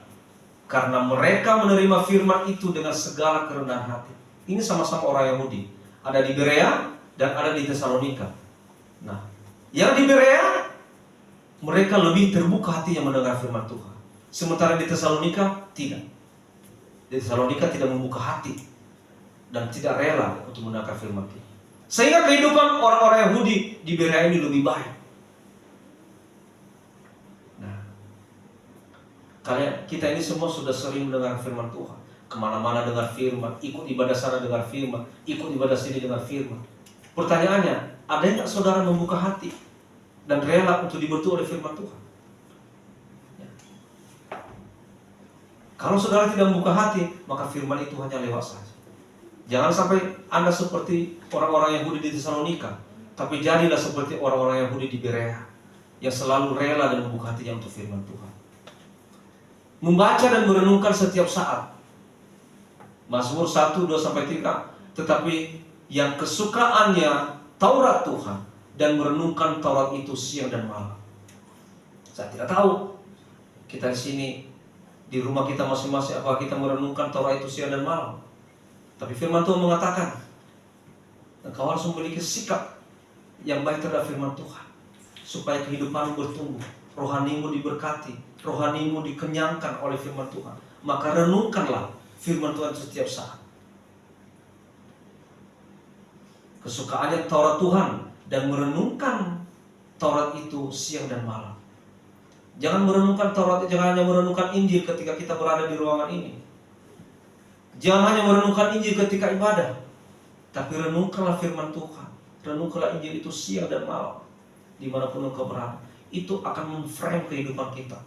karena mereka menerima firman itu dengan segala kerendahan hati. Ini sama-sama orang Yahudi, ada di Berea dan ada di Tesalonika. Nah, yang di Berea, mereka lebih terbuka hatinya mendengar firman Tuhan. Sementara di Tesalonika tidak. Di Tesalonika tidak membuka hati dan tidak rela untuk mendengar firman Tuhan. Sehingga kehidupan orang-orang Yahudi di Berea ini lebih baik. Nah, kita ini semua sudah sering mendengar firman Tuhan. Kemana-mana dengar firman, ikut ibadah sana dengar firman, ikut ibadah sini dengar firman. Pertanyaannya, ada nggak saudara membuka hati dan rela untuk dibertu oleh firman Tuhan? Ya. Kalau saudara tidak membuka hati, maka firman itu hanya lewat saja. Jangan sampai Anda seperti orang-orang Yahudi di Tesalonika, tapi jadilah seperti orang-orang Yahudi di Berea yang selalu rela dan membuka hatinya untuk firman Tuhan. Membaca dan merenungkan setiap saat. Mazmur 1, 2-3. Tetapi yang kesukaannya Taurat Tuhan dan merenungkan Taurat itu siang dan malam. Saya tidak tahu kita di sini di rumah kita masing-masing apakah kita merenungkan Taurat itu siang dan malam. Tapi firman Tuhan mengatakan engkau harus memiliki sikap yang baik terhadap firman Tuhan supaya kehidupanmu bertumbuh, rohanimu diberkati, rohanimu dikenyangkan oleh firman Tuhan. Maka renungkanlah firman Tuhan setiap saat. Kesukaannya Taurat Tuhan dan merenungkan Taurat itu siang dan malam. Jangan merenungkan Taurat, jangan hanya merenungkan Injil ketika kita berada di ruangan ini. Jangan hanya merenungkan Injil ketika ibadah, tapi renungkanlah firman Tuhan. Renungkanlah Injil itu siang dan malam, dimanapun engkau berada. Itu akan memframe kehidupan kita,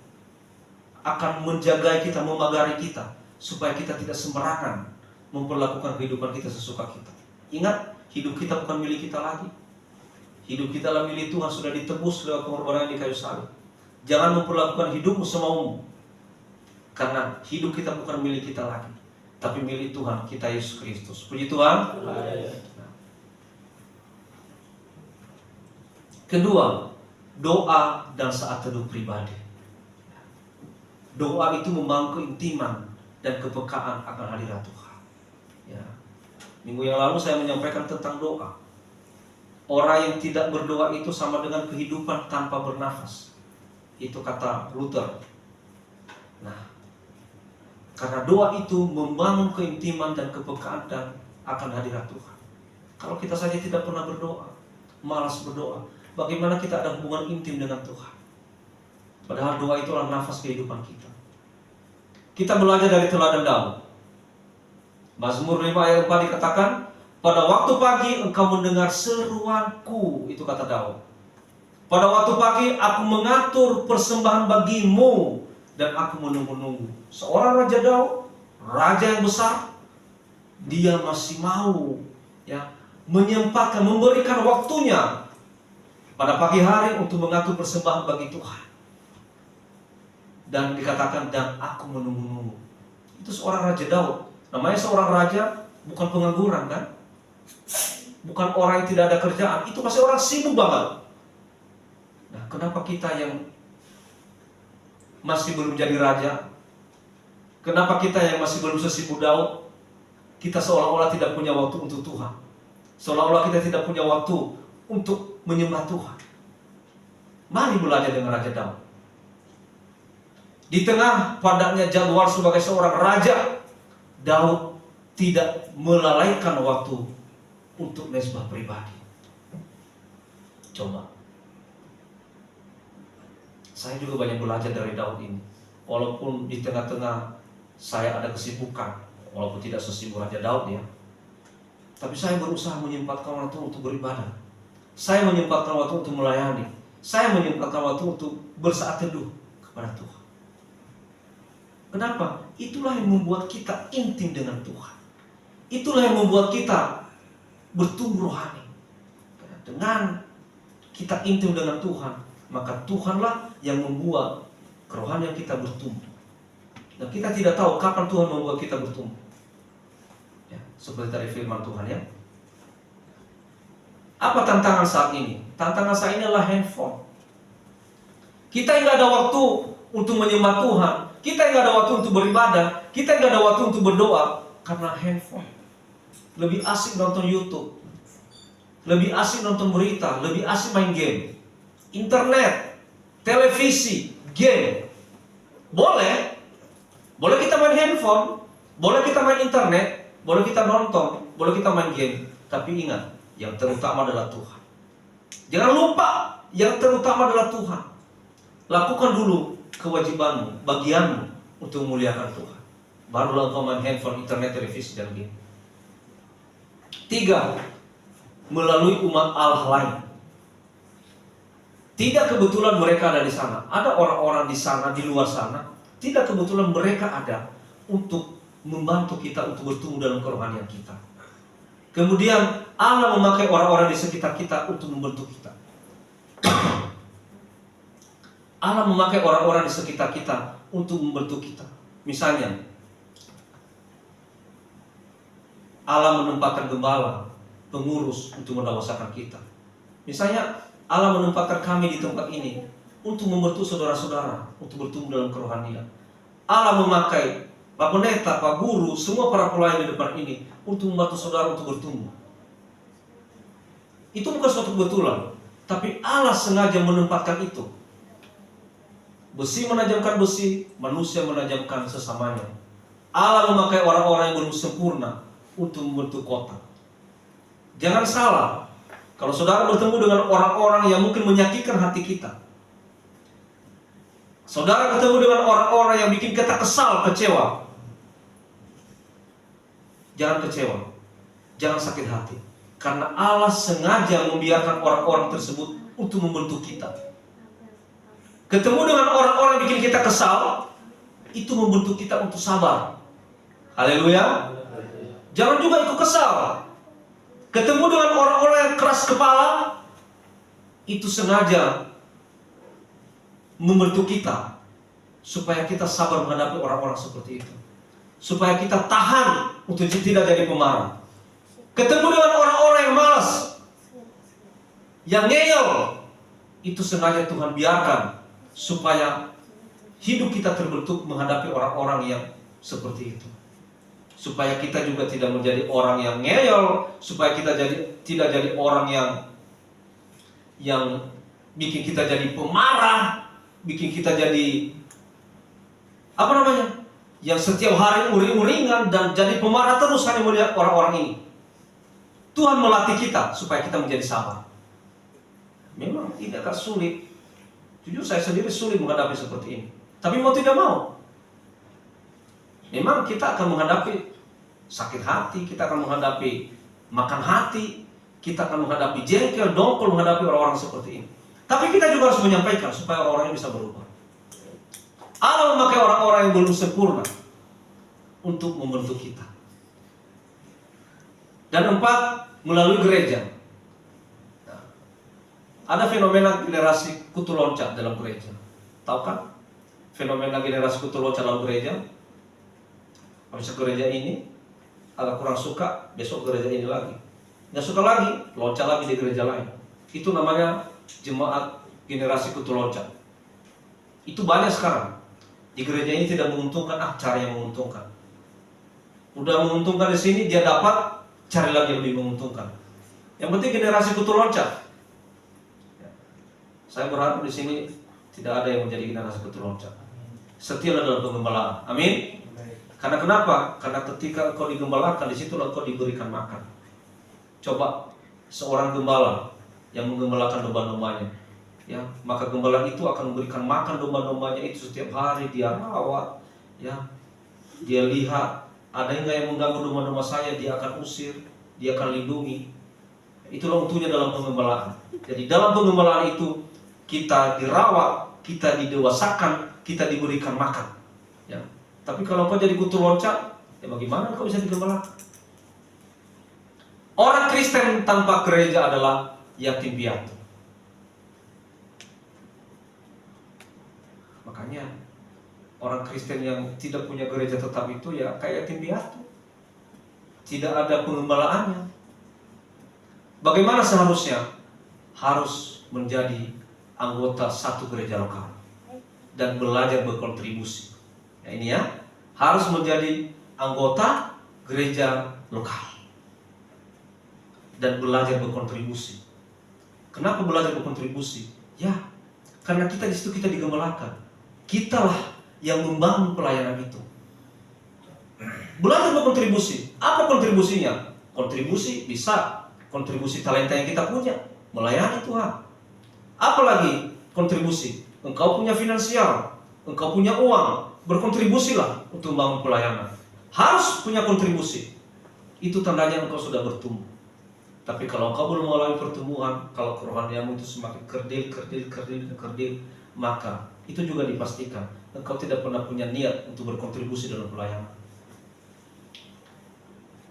akan menjaga kita, memagari kita, supaya kita tidak sembarangan memperlakukan kehidupan kita sesuka kita. Ingat, hidup kita bukan milik kita lagi. Hidup kita adalah milik Tuhan, sudah ditebus lewat pengorbanan di kayu salib. Jangan memperlakukan hidupmu semaumu, karena hidup kita bukan milik kita lagi, tapi milik Tuhan kita Yesus Kristus. Puji Tuhan. Kedua, doa dan saat teduh pribadi. Doa itu membangun keintiman dan kepekaan akan hadirat Tuhan. Ya. Minggu yang lalu saya menyampaikan tentang doa. Orang yang tidak berdoa itu sama dengan kehidupan tanpa bernafas. Itu kata Luther. Nah, karena doa itu membangun keintiman dan kepekaan dan akan hadirat Tuhan. Kalau kita saja tidak pernah berdoa, malas berdoa, bagaimana kita ada hubungan intim dengan Tuhan? Padahal doa itulah nafas kehidupan kita. Kita belajar dari teladan Daud. Mazmur 5 ayat 4 dikatakan, pada waktu pagi engkau mendengar seruanku, itu kata Daud. Pada waktu pagi aku mengatur persembahan bagimu dan aku menunggu-nunggu. Seorang Raja Daud, raja yang besar, dia masih mau menyempatkan, memberikan waktunya pada pagi hari untuk mengatur persembahan bagi Tuhan. Dan dikatakan, dan aku menunggu-nunggu. Itu seorang Raja Daud. Namanya seorang raja, bukan pengangguran kan? Bukan orang yang tidak ada kerjaan. Itu masih orang sibuk banget. Nah, kenapa kita yang masih belum jadi raja? Kenapa kita yang masih belum sesibuk Daud? Kita seolah-olah tidak punya waktu untuk Tuhan. Seolah-olah kita tidak punya waktu untuk menyembah Tuhan. Mari belajar dengan Raja Daud. Di tengah padatnya jadwal sebagai seorang raja, Daud tidak melalaikan waktu untuk mezbah pribadi. Coba. Saya juga banyak belajar dari Daud ini. Walaupun di tengah-tengah saya ada kesibukan, walaupun tidak sesibuk Raja Daud ya, tapi saya berusaha menyempatkan waktu untuk beribadah. Saya menyempatkan waktu untuk melayani. Saya menyempatkan waktu untuk bersaat teduh kepada Tuhan. Kenapa? Itulah yang membuat kita intim dengan Tuhan. Itulah yang membuat kita bertumbuh rohani. Dengan kita intim dengan Tuhan, maka Tuhanlah yang membuat kerohanian kita bertumbuh. Dan kita tidak tahu kapan Tuhan membuat kita bertumbuh. Ya, seperti tadi firman Tuhan ya. Apa tantangan saat ini? Tantangan saat ini adalah handphone. Kita nggak ada waktu untuk menyembah Tuhan. Kita nggak ada waktu untuk beribadah. Kita nggak ada waktu untuk berdoa karena handphone. Lebih asik nonton YouTube, lebih asik nonton berita, lebih asik main game, internet, televisi, game. Boleh. Boleh kita main handphone, boleh kita main internet, boleh kita nonton, boleh kita main game. Tapi ingat, yang terutama adalah Tuhan. Jangan lupa, yang terutama adalah Tuhan. Lakukan dulu kewajibanmu, bagianmu untuk memuliakan Tuhan. Barulah engkau main handphone, internet, televisi, dan game. 3. Melalui umat Allah lain. Tidak kebetulan mereka ada di sana. Ada orang-orang di sana, di luar sana. Tidak kebetulan mereka ada untuk membantu kita untuk bertumbuh dalam kerohanian kita. Kemudian Allah memakai orang-orang di sekitar kita untuk membentuk kita. Allah memakai orang-orang di sekitar kita untuk membentuk kita. Misalnya, Allah menempatkan gembala, pengurus untuk mendawasakan kita. Misalnya, Allah menempatkan kami di tempat ini untuk membentuk saudara-saudara, untuk bertumbuh dalam kerohanian. Allah memakai Pak Pendeta, Pak Guru, semua para pelayan di depan ini untuk membantu saudara untuk bertumbuh. Itu bukan suatu kebetulan, tapi Allah sengaja menempatkan itu. Besi menajamkan besi, manusia menajamkan sesamanya. Allah memakai orang-orang yang belum sempurna untuk membentuk kota. Jangan salah, kalau saudara bertemu dengan orang-orang yang mungkin menyakitkan hati kita, saudara ketemu dengan orang-orang yang bikin kita kesal, kecewa, jangan kecewa, jangan sakit hati, karena Allah sengaja membiarkan orang-orang tersebut untuk membentuk kita. Ketemu dengan orang-orang yang bikin kita kesal, itu membentuk kita untuk sabar. Haleluya. Jangan juga ikut kesal. Ketemu dengan orang-orang yang keras kepala, itu sengaja membentuk kita supaya kita sabar menghadapi orang-orang seperti itu, supaya kita tahan untuk tidak jadi pemarah. Ketemu dengan orang-orang yang malas, yang ngeyel, itu sengaja Tuhan biarkan supaya hidup kita terbentuk menghadapi orang-orang yang seperti itu, supaya kita juga tidak menjadi orang yang ngeyel, supaya kita tidak jadi orang yang bikin kita jadi pemarah, bikin kita jadi yang setiap hari uring-uringan dan jadi pemarah terus hanya melihat orang-orang ini. Tuhan melatih kita supaya kita menjadi sabar. Memang tidak akan sulit. Jujur saya sendiri sulit menghadapi seperti ini. Tapi mau tidak mau, memang kita akan menghadapi sakit hati, kita akan menghadapi makan hati, kita akan menghadapi jengkel, dongkol, menghadapi orang-orang seperti ini. Tapi kita juga harus menyampaikan supaya orang-orang ini bisa berubah. Allah memakai orang-orang yang belum sempurna untuk membentuk kita. Dan 4, melalui gereja. Nah, ada fenomena generasi kutu loncat dalam gereja. Tahu kan? Fenomena generasi kutu loncat dalam gereja. Habis gereja ini agak kurang suka, besok gereja ini lagi. Nggak suka lagi, loncat lagi di gereja lain. Itu namanya jemaat generasi kutu loncat. Itu banyak sekarang. Di gereja ini tidak menguntungkan, cari yang menguntungkan. Udah menguntungkan di sini, dia dapat, cari lagi yang lebih menguntungkan. Yang penting generasi kutu loncat. Saya berharap di sini tidak ada yang menjadi generasi kutu loncat. Setia dalam pengembalaan. Amin. Karena kenapa? Karena ketika kau digembalakan, di situ kau diberikan makan. Coba seorang gembala yang menggembalakan domba-dombanya, ya, maka gembala itu akan memberikan makan domba-dombanya itu setiap hari, dia rawat, ya, dia lihat ada enggak yang mengganggu domba-domba saya, dia akan usir, dia akan lindungi. Itulah untuknya dalam pengembalaan. Jadi dalam pengembalaan itu kita dirawat, kita didewasakan, kita diberikan makan, ya. Tapi kalau kau jadi kutu loncat, ya bagaimana kau bisa digembalakan? Orang Kristen tanpa gereja adalah yatim piatu. Makanya orang Kristen yang tidak punya gereja tetap itu ya kayak yatim piatu. Tidak ada pengembalaannya. Bagaimana seharusnya? Harus menjadi anggota satu gereja lokal dan belajar berkontribusi. Ya, ini ya, harus menjadi anggota gereja lokal dan belajar berkontribusi. Kenapa belajar berkontribusi? Ya, karena kita di situ kita digembalakan. Kitalah yang membangun pelayanan itu. Belajar berkontribusi. Apa kontribusinya? Kontribusi bisa kontribusi talenta yang kita punya, melayani Tuhan. Apalagi kontribusi? Engkau punya finansial, engkau punya uang, berkontribusilah untuk membangun pelayanan. Harus punya kontribusi. Itu tandanya engkau sudah bertumbuh. Tapi kalau engkau belum mengalami pertumbuhan, kalau kerohanianmu itu semakin kerdil, maka itu juga dipastikan engkau tidak pernah punya niat untuk berkontribusi dalam pelayanan.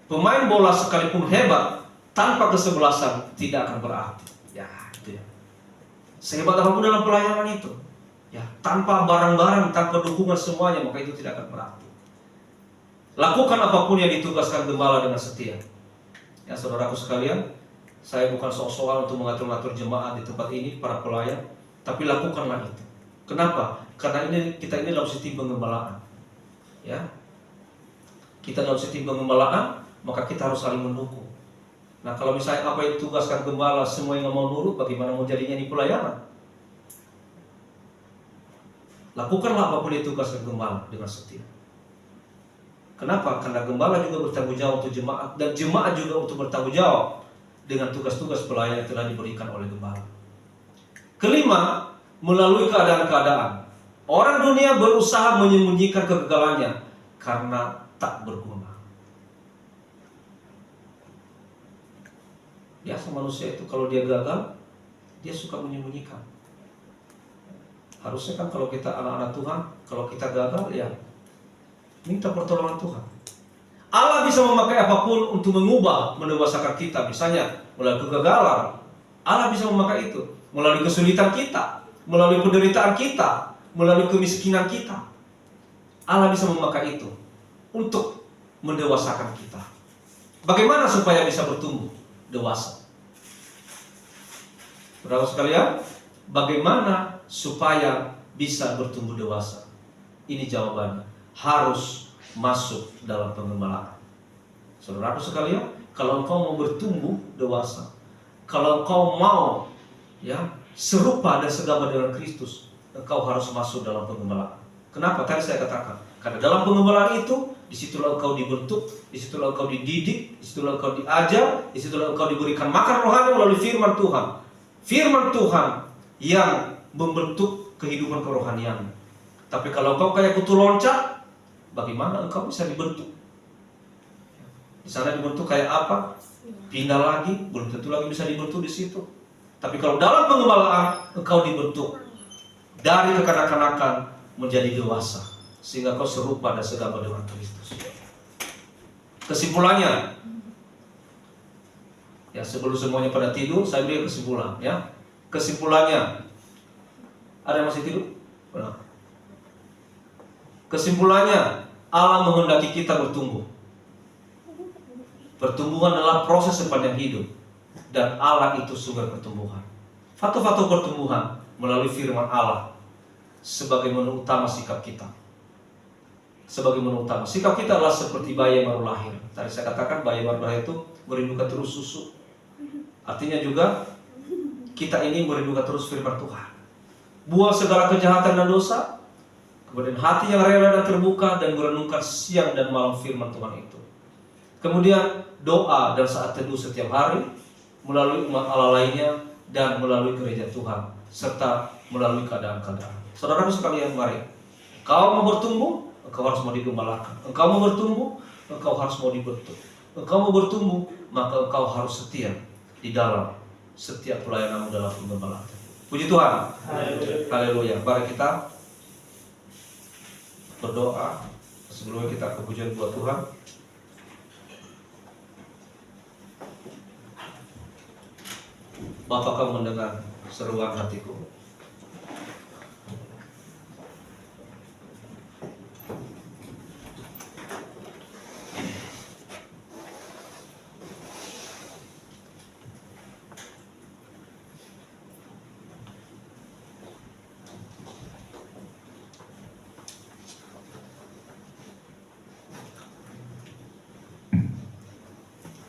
Pemain bola sekalipun hebat, tanpa kesebelasan tidak akan berarti. Ya, itu ya. Sehebat apapun dalam pelayanan itu, ya, tanpa barang-barang, tanpa dukungan semuanya, maka itu tidak akan berarti. Lakukan apapun yang ditugaskan gembala dengan setia. Ya, saudaraku sekalian, saya bukan sok-sokan untuk mengatur-ngatur jemaat di tempat ini, para pelayan, tapi lakukanlah itu. Kenapa? Karena kita ini dalam sistem pengembalaan. Ya, kita dalam sistem pengembalaan, maka kita harus saling mendukung. Nah, kalau misalnya apa yang ditugaskan gembala semua yang mau nurut, bagaimana mau jadinya di pelayanan? Lakukanlah apapun yang ditugaskan gembala dengan setia. Kenapa? Karena gembala juga bertanggung jawab untuk jemaat, dan jemaat juga untuk bertanggung jawab dengan tugas-tugas pelayan yang telah diberikan oleh gembala. Kelima, melalui keadaan-keadaan. Orang dunia berusaha menyembunyikan kegagalannya karena tak berguna. Biasa manusia itu kalau dia gagal, dia suka menyembunyikan. Harusnya kan kalau kita anak-anak Tuhan, kalau kita gagal, ya minta pertolongan Tuhan. Allah bisa memakai apapun untuk mengubah, mendewasakan kita. Misalnya melalui kegagalan, Allah bisa memakai itu. Melalui kesulitan kita, melalui penderitaan kita, melalui kemiskinan kita, Allah bisa memakai itu untuk mendewasakan kita. Bagaimana supaya bisa bertumbuh dewasa? Saudara sekalian, bagaimana supaya bisa bertumbuh dewasa? Ini jawabannya. Harus masuk dalam pengembalaan. Saudaraku sekalian, kalau engkau mau bertumbuh dewasa, kalau engkau mau serupa dan segama dengan Kristus, engkau harus masuk dalam pengembalaan. Kenapa? Tadi saya katakan, karena dalam pengembalaan itu, disitulah engkau dibentuk, disitulah engkau dididik, disitulah engkau diajar, disitulah engkau diberikan makan rohani melalui firman Tuhan. Firman Tuhan yang membentuk kehidupan kerohanian. Tapi kalau engkau kayak kutu loncat, bagaimana engkau bisa dibentuk? Di sana dibentuk kayak apa? Pindah lagi, belum tentu lagi bisa dibentuk di situ. Tapi kalau dalam pengembalaan, engkau dibentuk dari kekanak-kanakan menjadi dewasa, sehingga kau serupa dan segama dengan Kristus. Kesimpulannya, ya sebelum semuanya pada tidur, saya beri kesimpulan. Ya, kesimpulannya, ada yang masih tidur? Benar. Kesimpulannya, Allah menghendaki kita bertumbuh. Pertumbuhan adalah proses sepanjang hidup, dan Allah itu sumber pertumbuhan. Faktor-faktor pertumbuhan melalui firman Allah sebagai menu utama sikap kita. Sebagai menu utama sikap kita adalah seperti bayi yang baru lahir. Tadi saya katakan bayi baru lahir itu merindukan terus susu. Artinya juga kita ini merindukan terus firman Tuhan. Buang segala kejahatan dan dosa, kemudian hati yang rela dan terbuka, dan merenungkan siang dan malam firman Tuhan itu. Kemudian doa dan saat teduh setiap hari melalui umat Allah lainnya dan melalui gereja Tuhan, serta melalui keadaan-keadaan. Saudara sekalian, mari. Engkau mau bertumbuh, engkau harus mau digembalakan. Engkau mau bertumbuh, engkau harus mau dibentuk. Engkau mau bertumbuh, maka engkau harus setia di dalam setiap pelayananmu dalam pengembalaan. Puji Tuhan. Haleluya. Mari kita berdoa sebelumnya kita kepujian buat Tuhan. Bapa, kau mendengar seruan hatiku.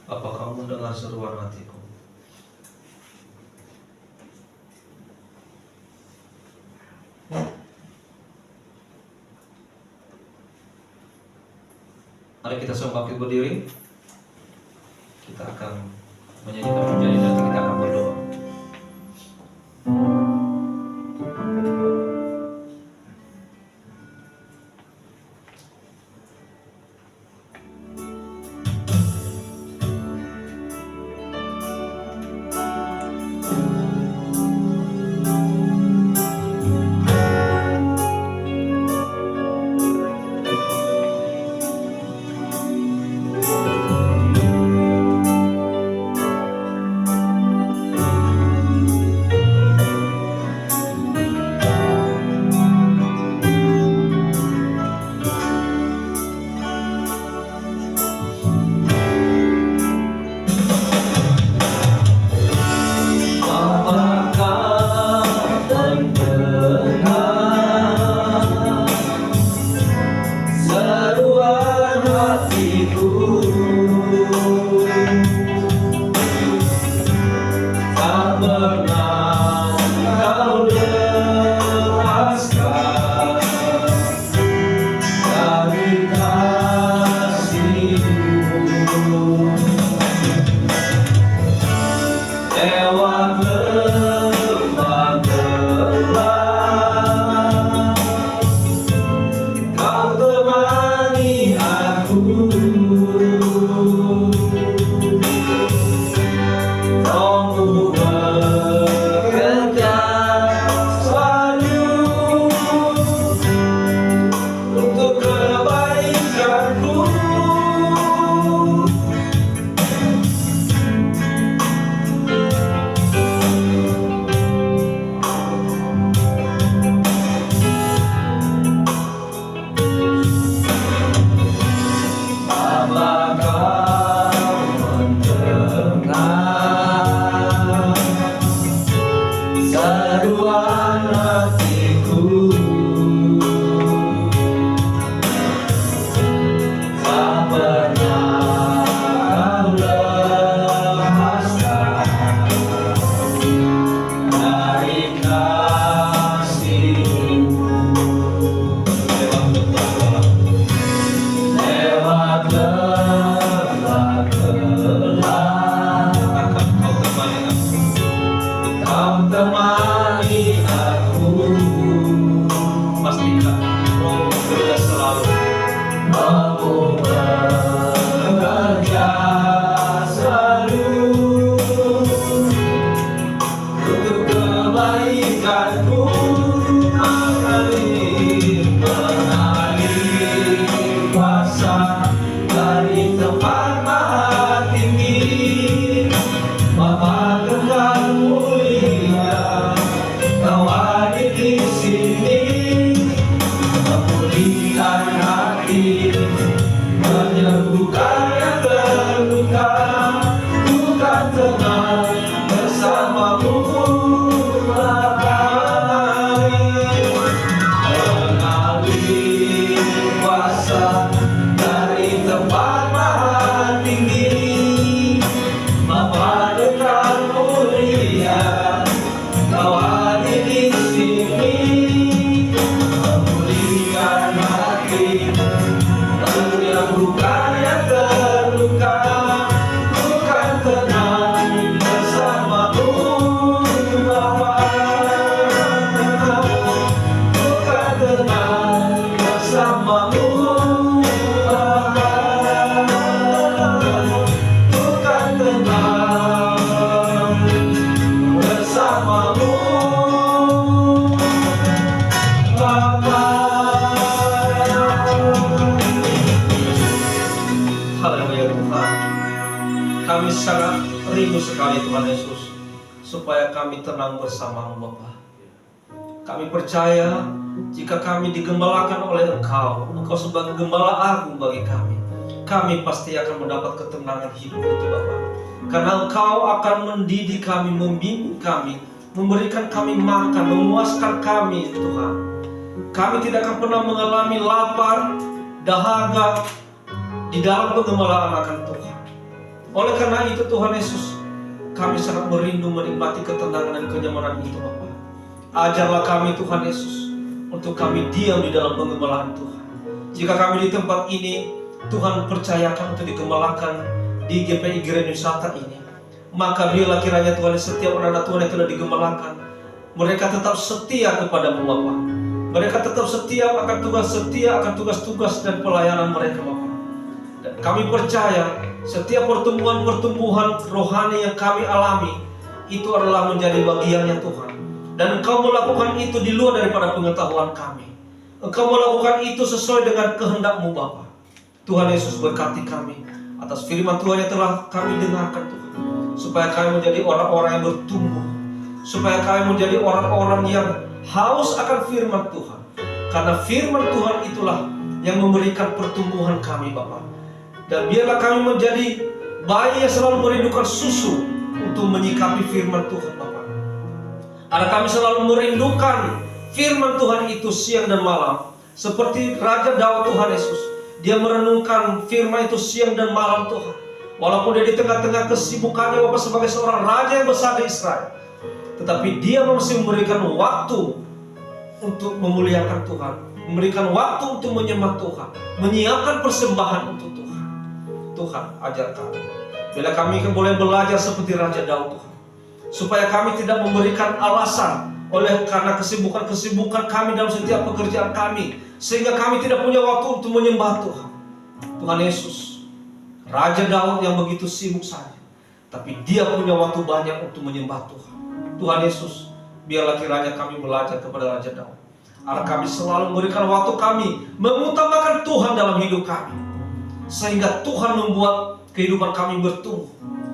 Bapa, kau mendengar seruan hatiku. Mari kita semua bangkit berdiri. Kita akan menyanyikan pujian dan kita akan berdoa. Kami sangat rindu sekali Tuhan Yesus, supaya kami tenang bersama-Mu Bapa. Kami percaya jika kami digembalakan oleh Engkau, Engkau sebagai gembala agung bagi kami pasti akan mendapat ketenangan hidup itu Bapa. Karena Engkau akan mendidik kami, membimbing kami, memberikan kami makan, memuaskan kami Tuhan. Kami tidak akan pernah mengalami lapar, dahaga di dalam pengembalaan akan Tuhan. Oleh karena itu Tuhan Yesus, kami sangat merindu menikmati ketenangan dan kenyamanan itu Bapa. Ajarlah kami Tuhan Yesus, untuk kami diam di dalam pengembalaan Tuhan. Jika kami di tempat ini Tuhan percayakan untuk digembalakan di GPI Grand Wisata ini. Maka biarlah kiranya Tuhan setiap anak Tuhan yang telah digembalakan, mereka tetap setia kepadamu Bapa. Mereka tetap setia akan tugas-tugas dan pelayanan mereka Bapa. Dan kami percaya setiap pertumbuhan rohani yang kami alami itu adalah menjadi bagiannya Tuhan. Dan Engkau melakukan itu di luar daripada pengetahuan kami. Engkau melakukan itu sesuai dengan kehendak-Mu Bapa. Tuhan Yesus berkati kami atas firman Tuhan yang telah kami dengarkan Tuhan. Supaya kami menjadi orang-orang yang bertumbuh. Supaya kami menjadi orang-orang yang haus akan firman Tuhan. Karena firman Tuhan itulah yang memberikan pertumbuhan kami Bapa. Dan biarlah kami menjadi bayi yang selalu merindukan susu untuk menyikapi firman Tuhan Bapa. Karena kami selalu merindukan firman Tuhan itu siang dan malam. Seperti Raja Daud Tuhan Yesus, dia merenungkan firman itu siang dan malam Tuhan. Walaupun dia di tengah-tengah kesibukannya Bapak sebagai seorang raja yang besar di Israel, tetapi dia masih memberikan waktu untuk memuliakan Tuhan, memberikan waktu untuk menyembah Tuhan, menyiapkan persembahan untuk Tuhan. Tuhan ajar kami, bila kami boleh belajar seperti Raja Daud Tuhan, supaya kami tidak memberikan alasan karena kesibukan kami dalam setiap pekerjaan kami, sehingga kami tidak punya waktu untuk menyembah Tuhan. Tuhan Yesus, Raja Daud yang begitu sibuk saja, tapi dia punya waktu banyak untuk menyembah Tuhan. Tuhan Yesus, biarlah kiranya kami belajar kepada Raja Daud. Agar kami selalu memberikan waktu kami mengutamakan Tuhan dalam hidup kami, sehingga Tuhan membuat kehidupan kami bertumbuh,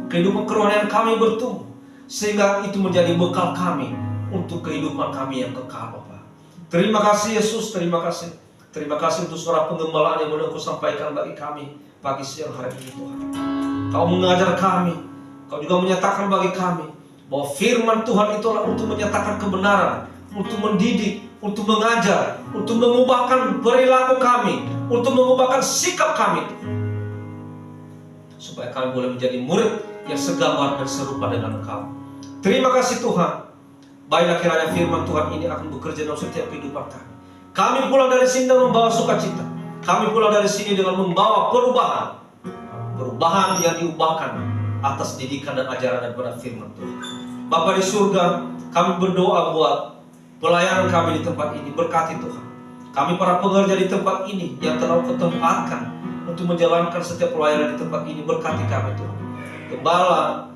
kehidupan kerohanian kami bertumbuh, sehingga itu menjadi bekal kami untuk kehidupan kami yang kekal Bapa. Terima kasih Yesus, terima kasih. Terima kasih untuk suara pengembalaan yang boleh Kau sampaikan bagi kami pagi siang hari ini Tuhan. Kau mengajar kami, Kau juga menyatakan bagi kami bahwa firman Tuhan itulah untuk menyatakan kebenaran, untuk mendidik, untuk mengajar, untuk mengubahkan perilaku kami, untuk mengubahkan sikap kami, supaya kami boleh menjadi murid yang segambar dan serupa dengan Engkau. Terima kasih Tuhan. Baiklah kiranya firman Tuhan ini akan bekerja dalam setiap kehidupan kami. Kami pulang dari sini dengan membawa sukacita. Kami pulang dari sini dengan membawa perubahan. Perubahan yang diubahkan atas didikan dan ajaran daripada firman Tuhan. Bapa di surga, kami berdoa buat pelayanan kami di tempat ini. Berkati Tuhan. Kami para pekerja di tempat ini yang telah Kau tempatkan untuk menjalankan setiap pelayanan di tempat ini. Berkati kami Tuhan. Gembala,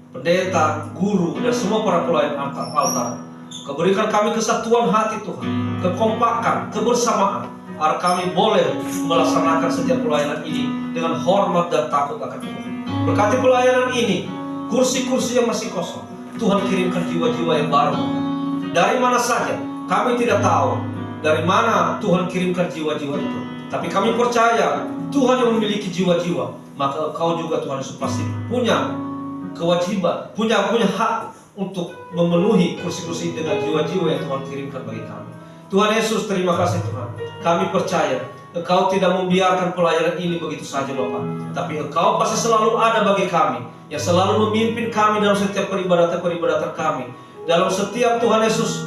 pendeta, guru, dan semua para pelayan altar. Kau berikan kami kesatuan hati Tuhan, kekompakan, kebersamaan, agar kami boleh melaksanakan setiap pelayanan ini dengan hormat dan takut akan Tuhan. Berkati pelayanan ini, kursi-kursi yang masih kosong, Tuhan kirimkan jiwa-jiwa yang baru. Dari mana saja, kami tidak tahu dari mana Tuhan kirimkan jiwa-jiwa itu. Tapi kami percaya Tuhan yang memiliki jiwa-jiwa, maka Kau juga Tuhan Yesus pasti punya kewajiban, punya hak untuk memenuhi kursi-kursi dengan jiwa-jiwa yang Tuhan kirimkan bagi kami. Tuhan Yesus, terima kasih Tuhan. Kami percaya Engkau tidak membiarkan pelayanan ini begitu saja Bapak, tapi Engkau pasti selalu ada bagi kami, yang selalu memimpin kami dalam setiap peribadatan kami, dalam setiap Tuhan Yesus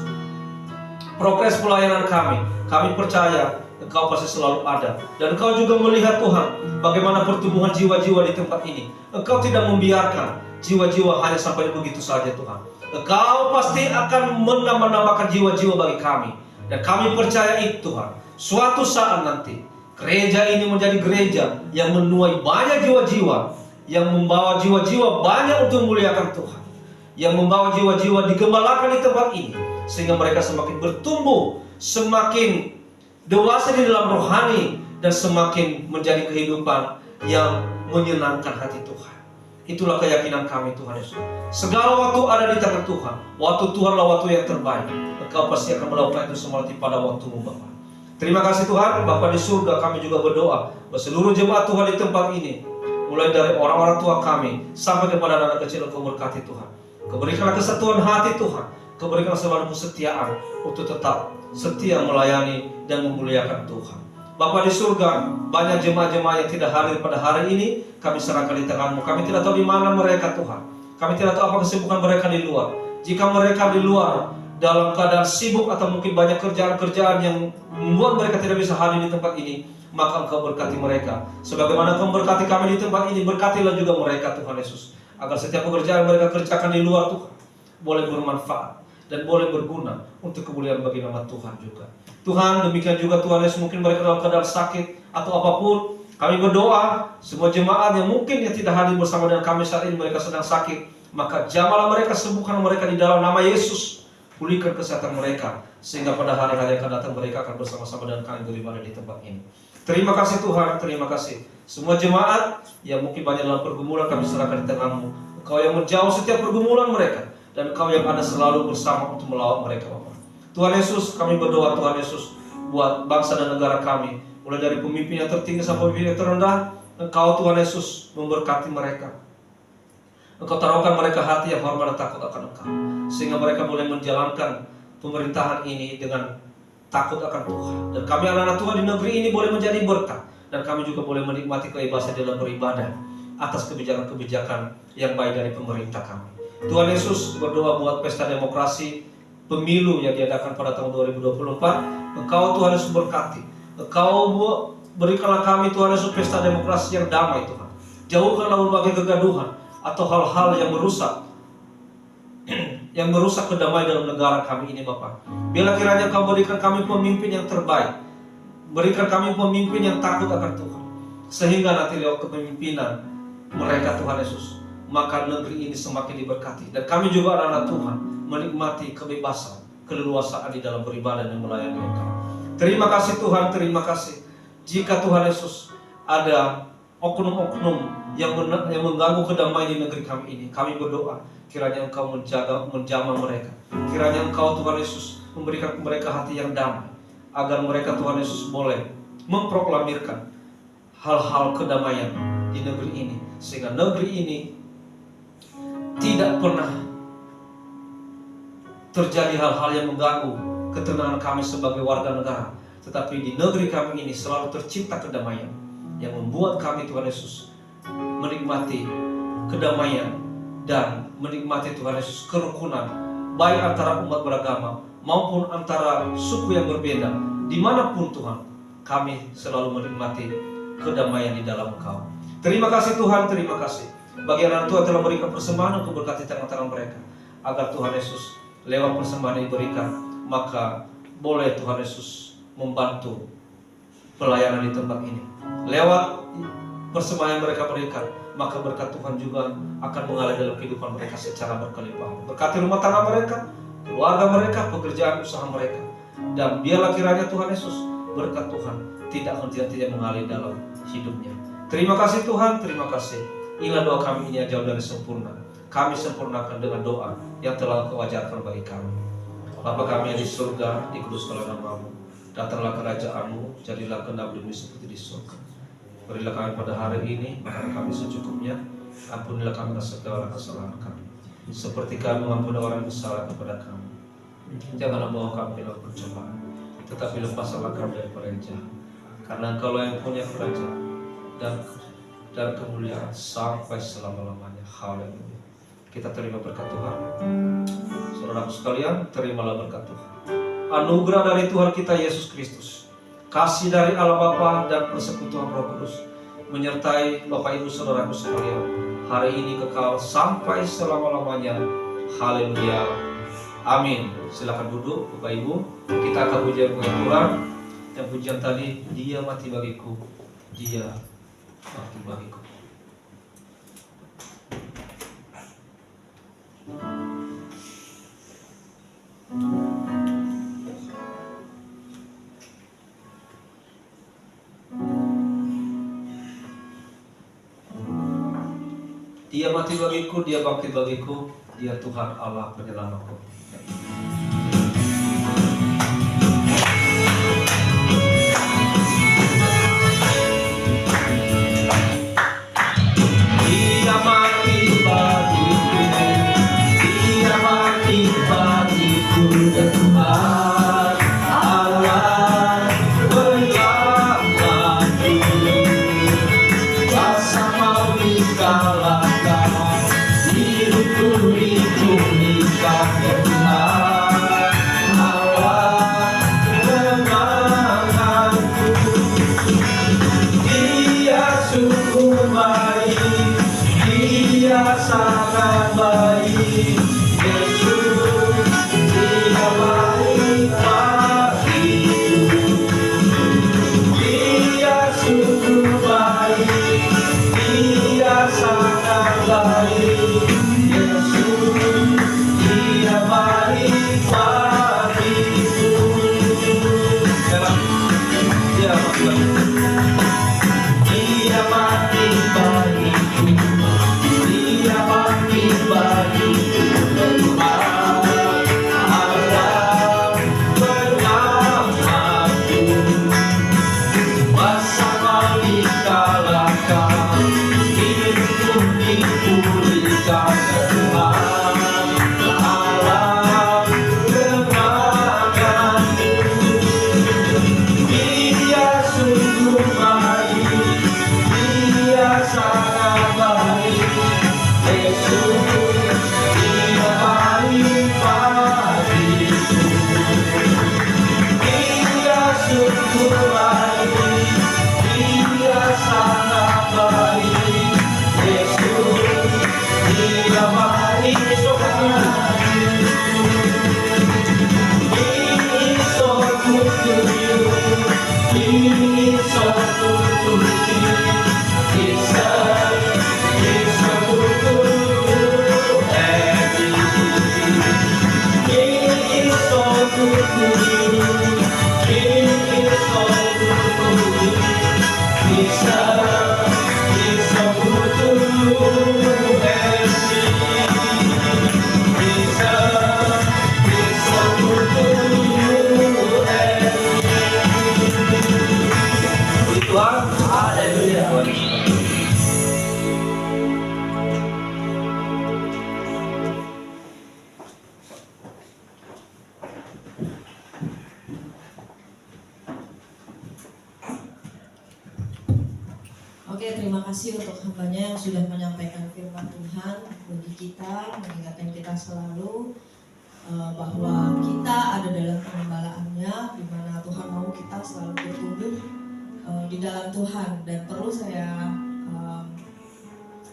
progres pelayanan kami. Kami percaya Engkau pasti selalu ada, dan Engkau juga melihat Tuhan bagaimana pertumbuhan jiwa-jiwa di tempat ini. Engkau tidak membiarkan jiwa-jiwa hanya sampai begitu saja Tuhan. Engkau pasti akan menambahkan jiwa-jiwa bagi kami, dan kami percaya itu Tuhan. Suatu saat nanti gereja ini menjadi gereja yang menuai banyak jiwa-jiwa, yang membawa jiwa-jiwa banyak untuk memuliakan Tuhan, yang membawa jiwa-jiwa digembalakan di tempat ini, sehingga mereka semakin bertumbuh, semakin dewasa di dalam rohani, dan semakin menjadi kehidupan yang menyenangkan hati Tuhan. Itulah keyakinan kami Tuhan Yesus. Segala waktu ada di tangan Tuhan. Waktu Tuhanlah waktu yang terbaik. Engkau pasti akan melakukan itu semua pada waktu-Mu Bapa. Terima kasih Tuhan. Bapa di surga, kami juga berdoa bahwa seluruh jemaat Tuhan di tempat ini, mulai dari orang-orang tua kami sampai kepada anak kecil, Engkau berkati Tuhan. Kau berikanlah kesatuan hati Tuhan. Kau berikanlah selalu kesetiaan untuk tetap setia melayani dan memuliakan Tuhan. Bapa di surga, banyak jemaat-jemaat yang tidak hadir pada hari ini, kami serahkan di tangan-Mu. Kami tidak tahu di mana mereka Tuhan. Kami tidak tahu apa kesibukan mereka di luar. Jika mereka di luar dalam keadaan sibuk atau mungkin banyak kerjaan-kerjaan yang membuat mereka tidak bisa hadir di tempat ini, maka Engkau berkati mereka. Sebagaimana Engkau berkati kami di tempat ini, berkatilah juga mereka Tuhan Yesus, agar setiap pekerjaan mereka kerjakan di luar Tuhan boleh bermanfaat dan boleh berguna untuk kemuliaan bagi nama Tuhan juga. Tuhan, demikian juga Tuhan Yesus, mungkin mereka dalam keadaan sakit atau apapun, kami berdoa semua jemaat yang mungkin yang tidak hadir bersama dengan kami saat ini, mereka sedang sakit, maka jamahlah mereka, sembuhkan mereka di dalam nama Yesus, pulihkan kesehatan mereka, sehingga pada hari-hari yang akan datang mereka akan bersama-sama dengan kami beribadah di tempat ini. Terima kasih Tuhan, terima kasih. Semua jemaat yang mungkin banyak dalam pergumulan, kami serahkan di tangan-Mu. Engkau yang menjauh setiap pergumulan mereka, dan Engkau yang ada selalu bersama untuk melawat mereka, Bapa. Tuhan Yesus, kami berdoa Tuhan Yesus buat bangsa dan negara kami, mulai dari pemimpin yang tertinggi sampai pemimpin yang terendah. Engkau Tuhan Yesus memberkati mereka. Engkau taruhkan mereka hati yang hormat dan takut akan Engkau, sehingga mereka boleh menjalankan pemerintahan ini dengan takut akan Tuhan. Dan kami anak-anak Tuhan di negeri ini boleh menjadi berkat, dan kami juga boleh menikmati kebebasan dalam beribadah atas kebijakan-kebijakan yang baik dari pemerintah kami. Tuhan Yesus, berdoa buat pesta demokrasi pemilu yang diadakan pada tahun 2024. Engkau Tuhan Yesus berkati. Engkau berikanlah kami Tuhan Yesus pesta demokrasi yang damai Tuhan. Jauhkanlah berbagai kegaduhan atau hal-hal yang merusak kedamaian dalam negara kami ini, Bapa. Biarlah kiranya Engkau berikan kami pemimpin yang terbaik. Berikan kami pemimpin yang takut akan Tuhan, sehingga nanti lewat kepemimpinan mereka Tuhan Yesus, maka negeri ini semakin diberkati. Dan kami juga anak-anak Tuhan menikmati kebebasan, keleluasaan di dalam beribadah dan melayani Engkau. Terima kasih Tuhan, terima kasih. Jika Tuhan Yesus ada oknum-oknum yang mengganggu kedamaian di negeri kami ini, kami berdoa kiranya Engkau menjamah mereka. Kiranya Engkau Tuhan Yesus memberikan mereka hati yang damai, agar mereka Tuhan Yesus boleh memproklamirkan hal-hal kedamaian di negeri ini, sehingga negeri ini tidak pernah terjadi hal-hal yang mengganggu ketenangan kami sebagai warga negara, tetapi di negeri kami ini selalu tercipta kedamaian yang membuat kami Tuhan Yesus menikmati kedamaian dan menikmati Tuhan Yesus kerukunan, baik antara umat beragama maupun antara suku yang berbeda. Dimanapun Tuhan, kami selalu menikmati kedamaian di dalam Engkau. Terima kasih Tuhan, terima kasih bagi anak Tuhan telah berikan persembahan untuk berkati tangan-tangan mereka, agar Tuhan Yesus lewat persembahan yang diberikan, maka boleh Tuhan Yesus membantu pelayanan di tempat ini. Lewat persembahan yang mereka berikan, maka berkat Tuhan juga akan mengalir dalam kehidupan mereka secara berkelimpahan. Berkati rumah tangga mereka, keluarga mereka, pekerjaan usaha mereka. Dan biarlah kiranya Tuhan Yesus, berkat Tuhan tidak henti-hentinya mengalir dalam hidupnya. Terima kasih Tuhan, terima kasih. Inilah doa kami ini yang jauh dari sempurna. Kami sempurnakan dengan doa yang telah Engkau ajarkan bagi kami. Bapa kami yang di surga, dikuduskanlah nama-Mu. Datanglah kerajaan-Mu, jadilah kehendak Bumi seperti di surga. Berilah kami pada hari ini makanan kami secukupnya. Ampunilah kami segala kesalahan kami, seperti kami mengampuni orang yang bersalah kepada kami. Janganlah bawa kami dalam pencobaan, tetapi lepaskanlah kami daripada yang jahat. Karena Engkau yang punya kerajaan dan kemuliaan sampai selama-lamanya. Haleluya. Kita terima berkat Tuhan. Saudaraku sekalian, terimalah berkat Tuhan. Anugerah dari Tuhan kita Yesus Kristus, kasih dari Allah Bapa dan persekutuan Roh Kudus menyertai Bapak Ibu saudaraku sekalian hari ini kekal sampai selama-lamanya. Haleluya. Amin. Silakan duduk Bapak Ibu. Kita akan pujian Tuhan. Yang pujian tadi, Dia mati bagiku, Dia mati bagiku. Dia mati bagiku, Dia bangkit bagiku, Dia Tuhan Allah penyelamatku. Dia mati bagiku, Dia mati bagiku, dan Tuhan Allah penyelamatku. Rasa mau dikalahkan, hidupku dipulihkan, ya Tuhan. Tuhan, haleluya. Oke, terima kasih untuk hambanya yang sudah menyampaikan firman Tuhan bagi kita, mengingatkan kita selalu bahwa kita ada dalam pengembalaannya, di mana Tuhan mau kita selalu bertumbuh di dalam Tuhan. Dan perlu saya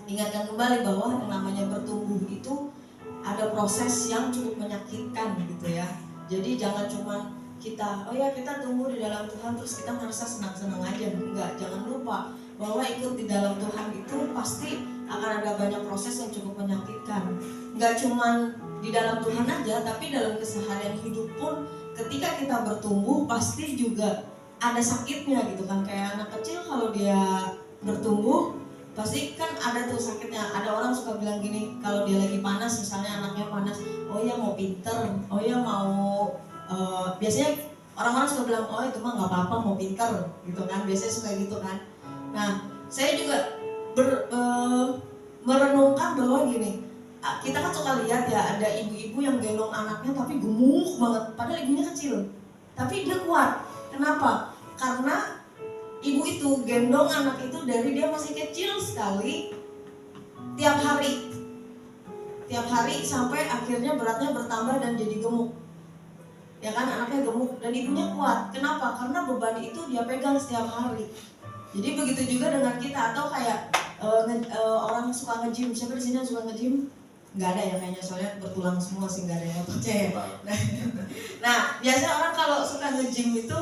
ingatkan kembali bahwa yang namanya bertumbuh itu ada proses yang cukup menyakitkan gitu ya. Jadi jangan cuma kita, oh ya kita tumbuh di dalam Tuhan terus kita merasa senang-senang aja. Enggak, jangan lupa bahwa ikut di dalam Tuhan itu pasti akan ada banyak proses yang cukup menyakitkan. Enggak cuma di dalam Tuhan aja, tapi dalam keseharian hidup pun ketika kita bertumbuh pasti juga ada sakitnya gitu kan. Kayak anak kecil kalau dia bertumbuh pasti kan ada tuh sakitnya. Ada orang suka bilang gini, kalau dia lagi panas, misalnya anaknya panas, oh ya mau pinter, oh ya mau biasanya orang-orang suka bilang, oh itu mah nggak apa-apa mau pinter gitu kan, biasanya suka gitu kan. Nah saya juga merenungkan bahwa gini, kita kan suka lihat ya ada ibu-ibu yang gendong anaknya tapi gemuk banget, padahal ibunya kecil tapi dia kuat. Kenapa? Karena ibu itu gendong anak itu dari dia masih kecil sekali, tiap hari sampai akhirnya beratnya bertambah dan jadi gemuk. Ya kan, anaknya gemuk dan ibunya kuat. Kenapa? Karena beban itu dia pegang setiap hari. Jadi begitu juga dengan kita. Atau kayak orang suka nge-gym. Siapa di sini yang suka nge-gym? Nggak ada ya kayaknya, soalnya bertulang semua sih, nggak ada yang percaya. Nah biasanya orang kalau suka nge-gym itu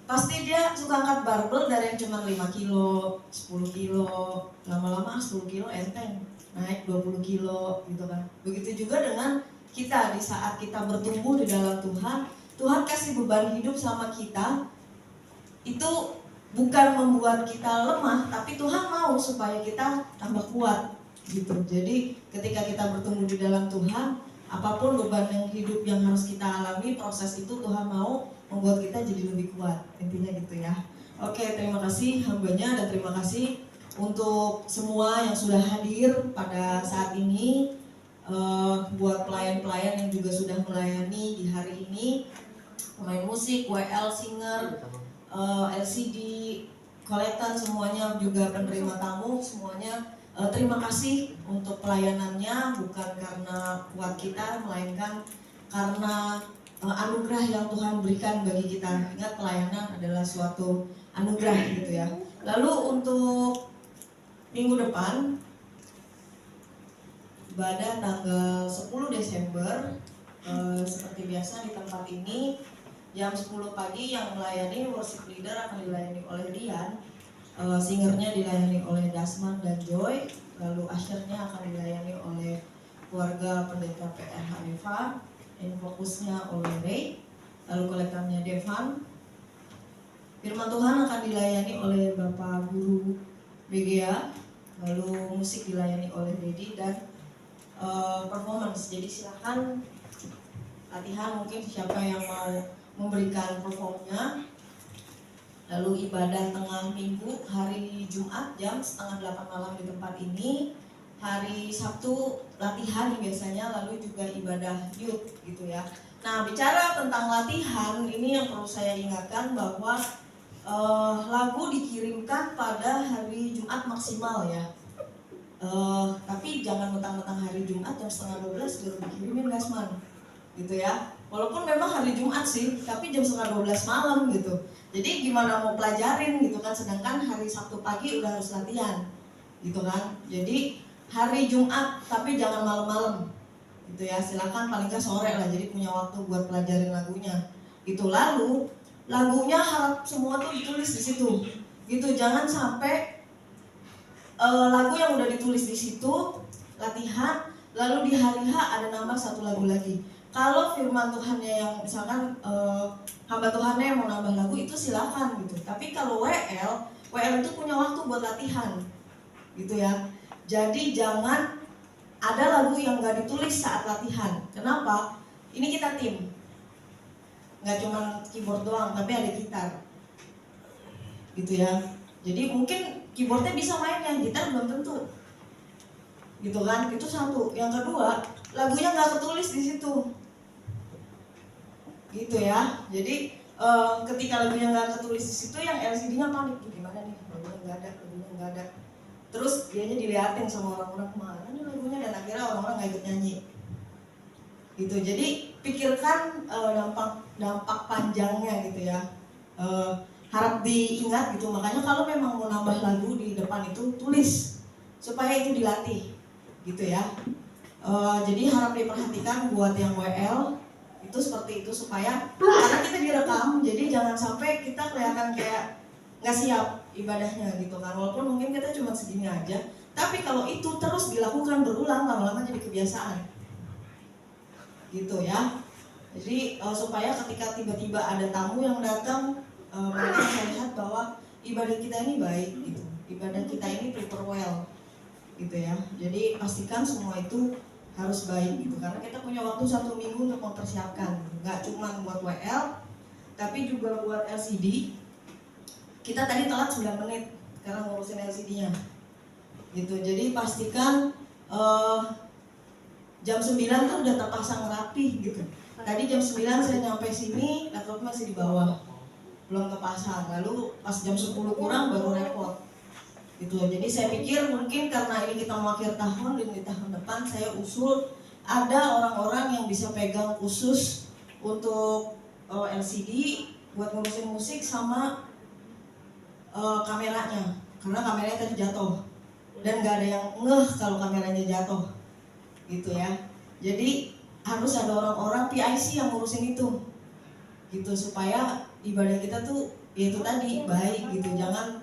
pasti dia suka angkat barbel dari yang cuma 5 kilo, 10 kilo, lama-lama 10 kilo enteng, naik 20 kilo gitu kan. Begitu juga dengan kita di saat kita bertumbuh di dalam Tuhan, Tuhan kasih beban hidup sama kita, itu bukan membuat kita lemah, tapi Tuhan mau supaya kita tambah kuat gitu. Jadi ketika kita bertumbuh di dalam Tuhan, apapun beban yang hidup yang harus kita alami, proses itu Tuhan mau membuat kita jadi lebih kuat, intinya gitu ya. Oke, terima kasih hambanya dan terima kasih untuk semua yang sudah hadir pada saat ini. Buat pelayan-pelayan yang juga sudah melayani di hari ini, pemain musik, WL, singer, LCD, kolektan, semuanya juga penerima tamu, semuanya terima kasih untuk pelayanannya, bukan karena kuat kita, melainkan karena anugerah yang Tuhan berikan bagi kita. Ingat, pelayanan adalah suatu anugerah gitu ya. Lalu untuk minggu depan, ibadah tanggal 10 Desember seperti biasa di tempat ini jam 10 pagi, yang melayani worship leader akan dilayani oleh Rian, singernya dilayani oleh Dasman dan Joy, lalu ushernya akan dilayani oleh keluarga pendeta PRH Eva, infokusnya oleh Ray, lalu kolektornya Devan. Firman Tuhan akan dilayani oleh Bapak Guru BGA, lalu musik dilayani oleh Dedi, dan performance. Jadi silakan latihan, mungkin siapa yang mau memberikan performnya. Lalu ibadah tengah minggu hari Jumat jam 7:30 malam di tempat ini. Hari Sabtu latihan biasanya, lalu juga ibadah youth gitu ya. Nah, bicara tentang latihan, ini yang perlu saya ingatkan bahwa lagu dikirimkan pada hari Jumat maksimal ya. Tapi jangan mentang-mentang hari Jumat jam 11:30 baru dikirimin Gasman gitu ya. Walaupun memang hari Jumat sih, tapi jam 11:30 malam gitu. Jadi gimana mau pelajarin gitu kan, sedangkan hari Sabtu pagi udah harus latihan gitu kan. Jadi hari Jumat tapi jangan malam-malam gitu ya. Silakan paling nggak sore lah, jadi punya waktu buat pelajarin lagunya. Itu lalu lagunya harap semua tuh ditulis di situ gitu. Jangan sampai lagu yang udah ditulis di situ latihan, lalu di hari H ada nambah satu lagu lagi. Kalau firman Tuhannya yang misalkan hamba Tuhannya yang mau nambah lagu itu silakan gitu. Tapi kalau WL itu punya waktu buat latihan gitu ya. Jadi jangan ada lagu yang gak ditulis saat latihan. Kenapa? Ini kita tim, nggak cuma keyboard doang, tapi ada gitar gitu ya. Jadi mungkin keyboardnya bisa mainnya, gitar belum tentu gitu kan. Itu satu. Yang kedua, lagunya nggak ketulis di situ gitu ya. Jadi ketika lagunya nggak ketulis di situ, yang LCD-nya panik, gimana nih, lagunya nggak ada. Terus dianya diliatin sama orang-orang, kemana nih lagunya, dan akhirnya orang-orang nggak ikut nyanyi gitu. Jadi pikirkan dampak panjangnya gitu ya. Harap diingat gitu. Makanya kalau memang mau nambah lagu di depan itu tulis supaya itu dilatih gitu ya. Jadi harap diperhatikan buat yang WL itu seperti itu, supaya karena kita direkam, jadi jangan sampai kita kelihatan kayak nggak siap ibadahnya gitu kan. Walaupun mungkin kita cuma segini aja, tapi kalau itu terus dilakukan berulang, lama-lama jadi kebiasaan gitu ya. Jadi supaya ketika tiba-tiba ada tamu yang datang, mereka bisa lihat bahwa ibadah kita ini baik gitu, ibadah kita ini prepare well gitu ya. Jadi pastikan semua itu harus baik gitu, karena kita punya waktu 1 minggu untuk mempersiapkan, nggak cuma buat WL tapi juga buat LCD. Kita tadi telat 9 menit karena ngurusin LCD-nya gitu. Jadi pastikan jam 9 tuh udah terpasang rapi gitu. Tadi jam 9 saya nyampe sini, laptop masih di bawah, belum kepasang. Lalu pas jam 10 kurang baru repot gitu. Jadi saya pikir mungkin karena ini kita mau akhir tahun, dan di tahun depan saya usul ada orang-orang yang bisa pegang khusus untuk LCD buat ngurusin musik sama kameranya, karena kameranya tadi jatuh dan gak ada yang ngeh kalau kameranya jatuh gitu ya. Jadi harus ada orang-orang PIC yang ngurusin itu gitu, supaya ibadah kita tuh ya itu tadi baik gitu. Jangan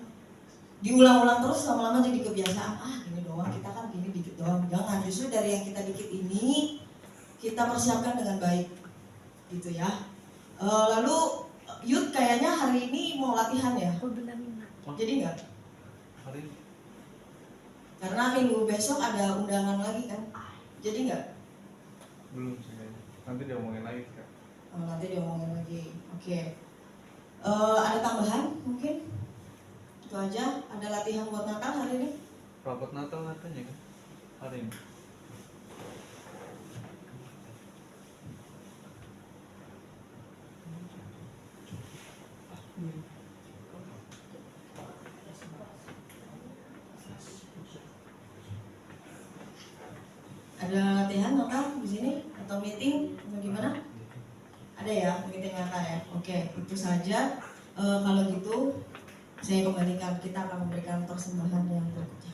diulang-ulang terus, lama-lama jadi kebiasaan, gini doang, kita kan gini dikit doang. Jangan, justru dari yang kita dikit ini kita persiapkan dengan baik gitu ya. Lalu Yud kayaknya hari ini mau latihan ya? Jadi enggak? Karena minggu besok ada undangan lagi kan? Jadi enggak? Belum sih kayaknya. Nanti diomongin lagi Kak. Nanti diomongin lagi. Oke. Ada tambahan mungkin? Itu aja. Ada latihan buat Natal hari ini? Rapat Natal katanya kan hari ini. Ada latihan Natal di sini atau meeting atau gimana? Ada ya, meeting Natal ya. Oke, itu saja. Kalau gitu saya kembalikan, kita akan memberikan persembahan yang berikutnya.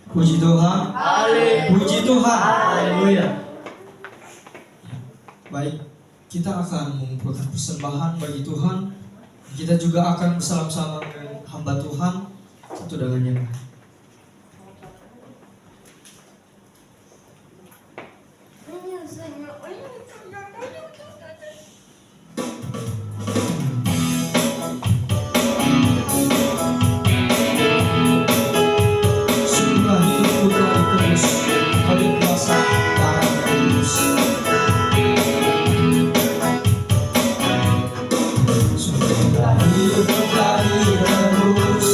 Puji Tuhan. Puji Tuhan. Haleluya. Baik, kita akan mengumpulkan persembahan bagi Tuhan. Kita juga akan bersama-sama dengan hamba Tuhan satu dengan yang lain. Sungguhlah hidupku telah ditebus oleh kuasa darah yang kudus. Sungguhlah hidupku telah ditebus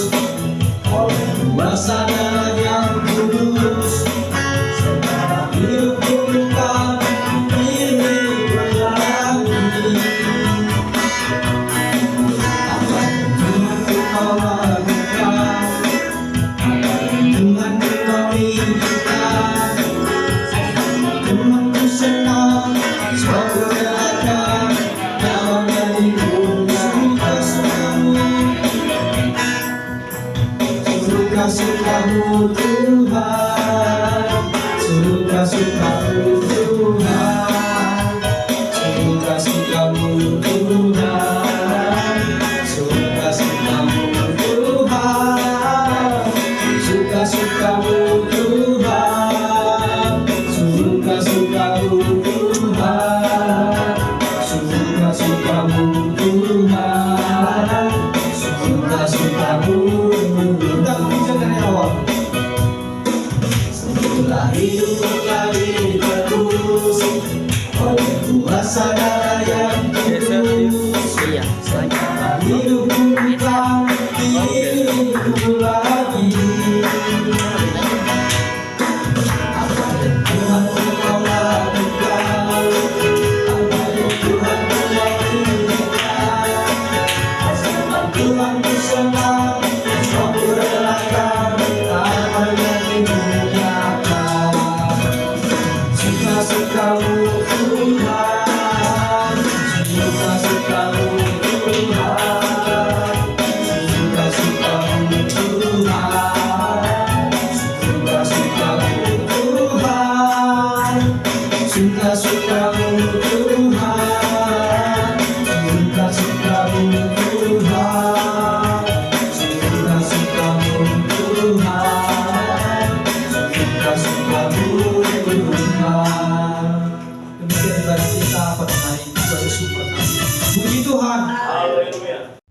oleh kuasa darah yang kudus. Sekarang hidupku bukan milik lagi. hidup kami terus oleh kuasa darah yang tulus. Hidupku bukan diriku lagi. Apa yang Tuhan mau lakukan, apa yang Tuhan mau berikan, sebab Tuhan ku senang, kau ku relakan apa yang dimuliakan. Suka-sukamu Tuhan, suka-sukamu Tuhan, suka-sukamu Tuhan, suka-sukamu Tuhan, suka-sukamu Tuhan, suka-sukamu Tuhan, suka-sukamu Tuhan, suka-sukamu Tuhan. Demikian ibadah kita pada hari ini. Puji Tuhan. Haleluya.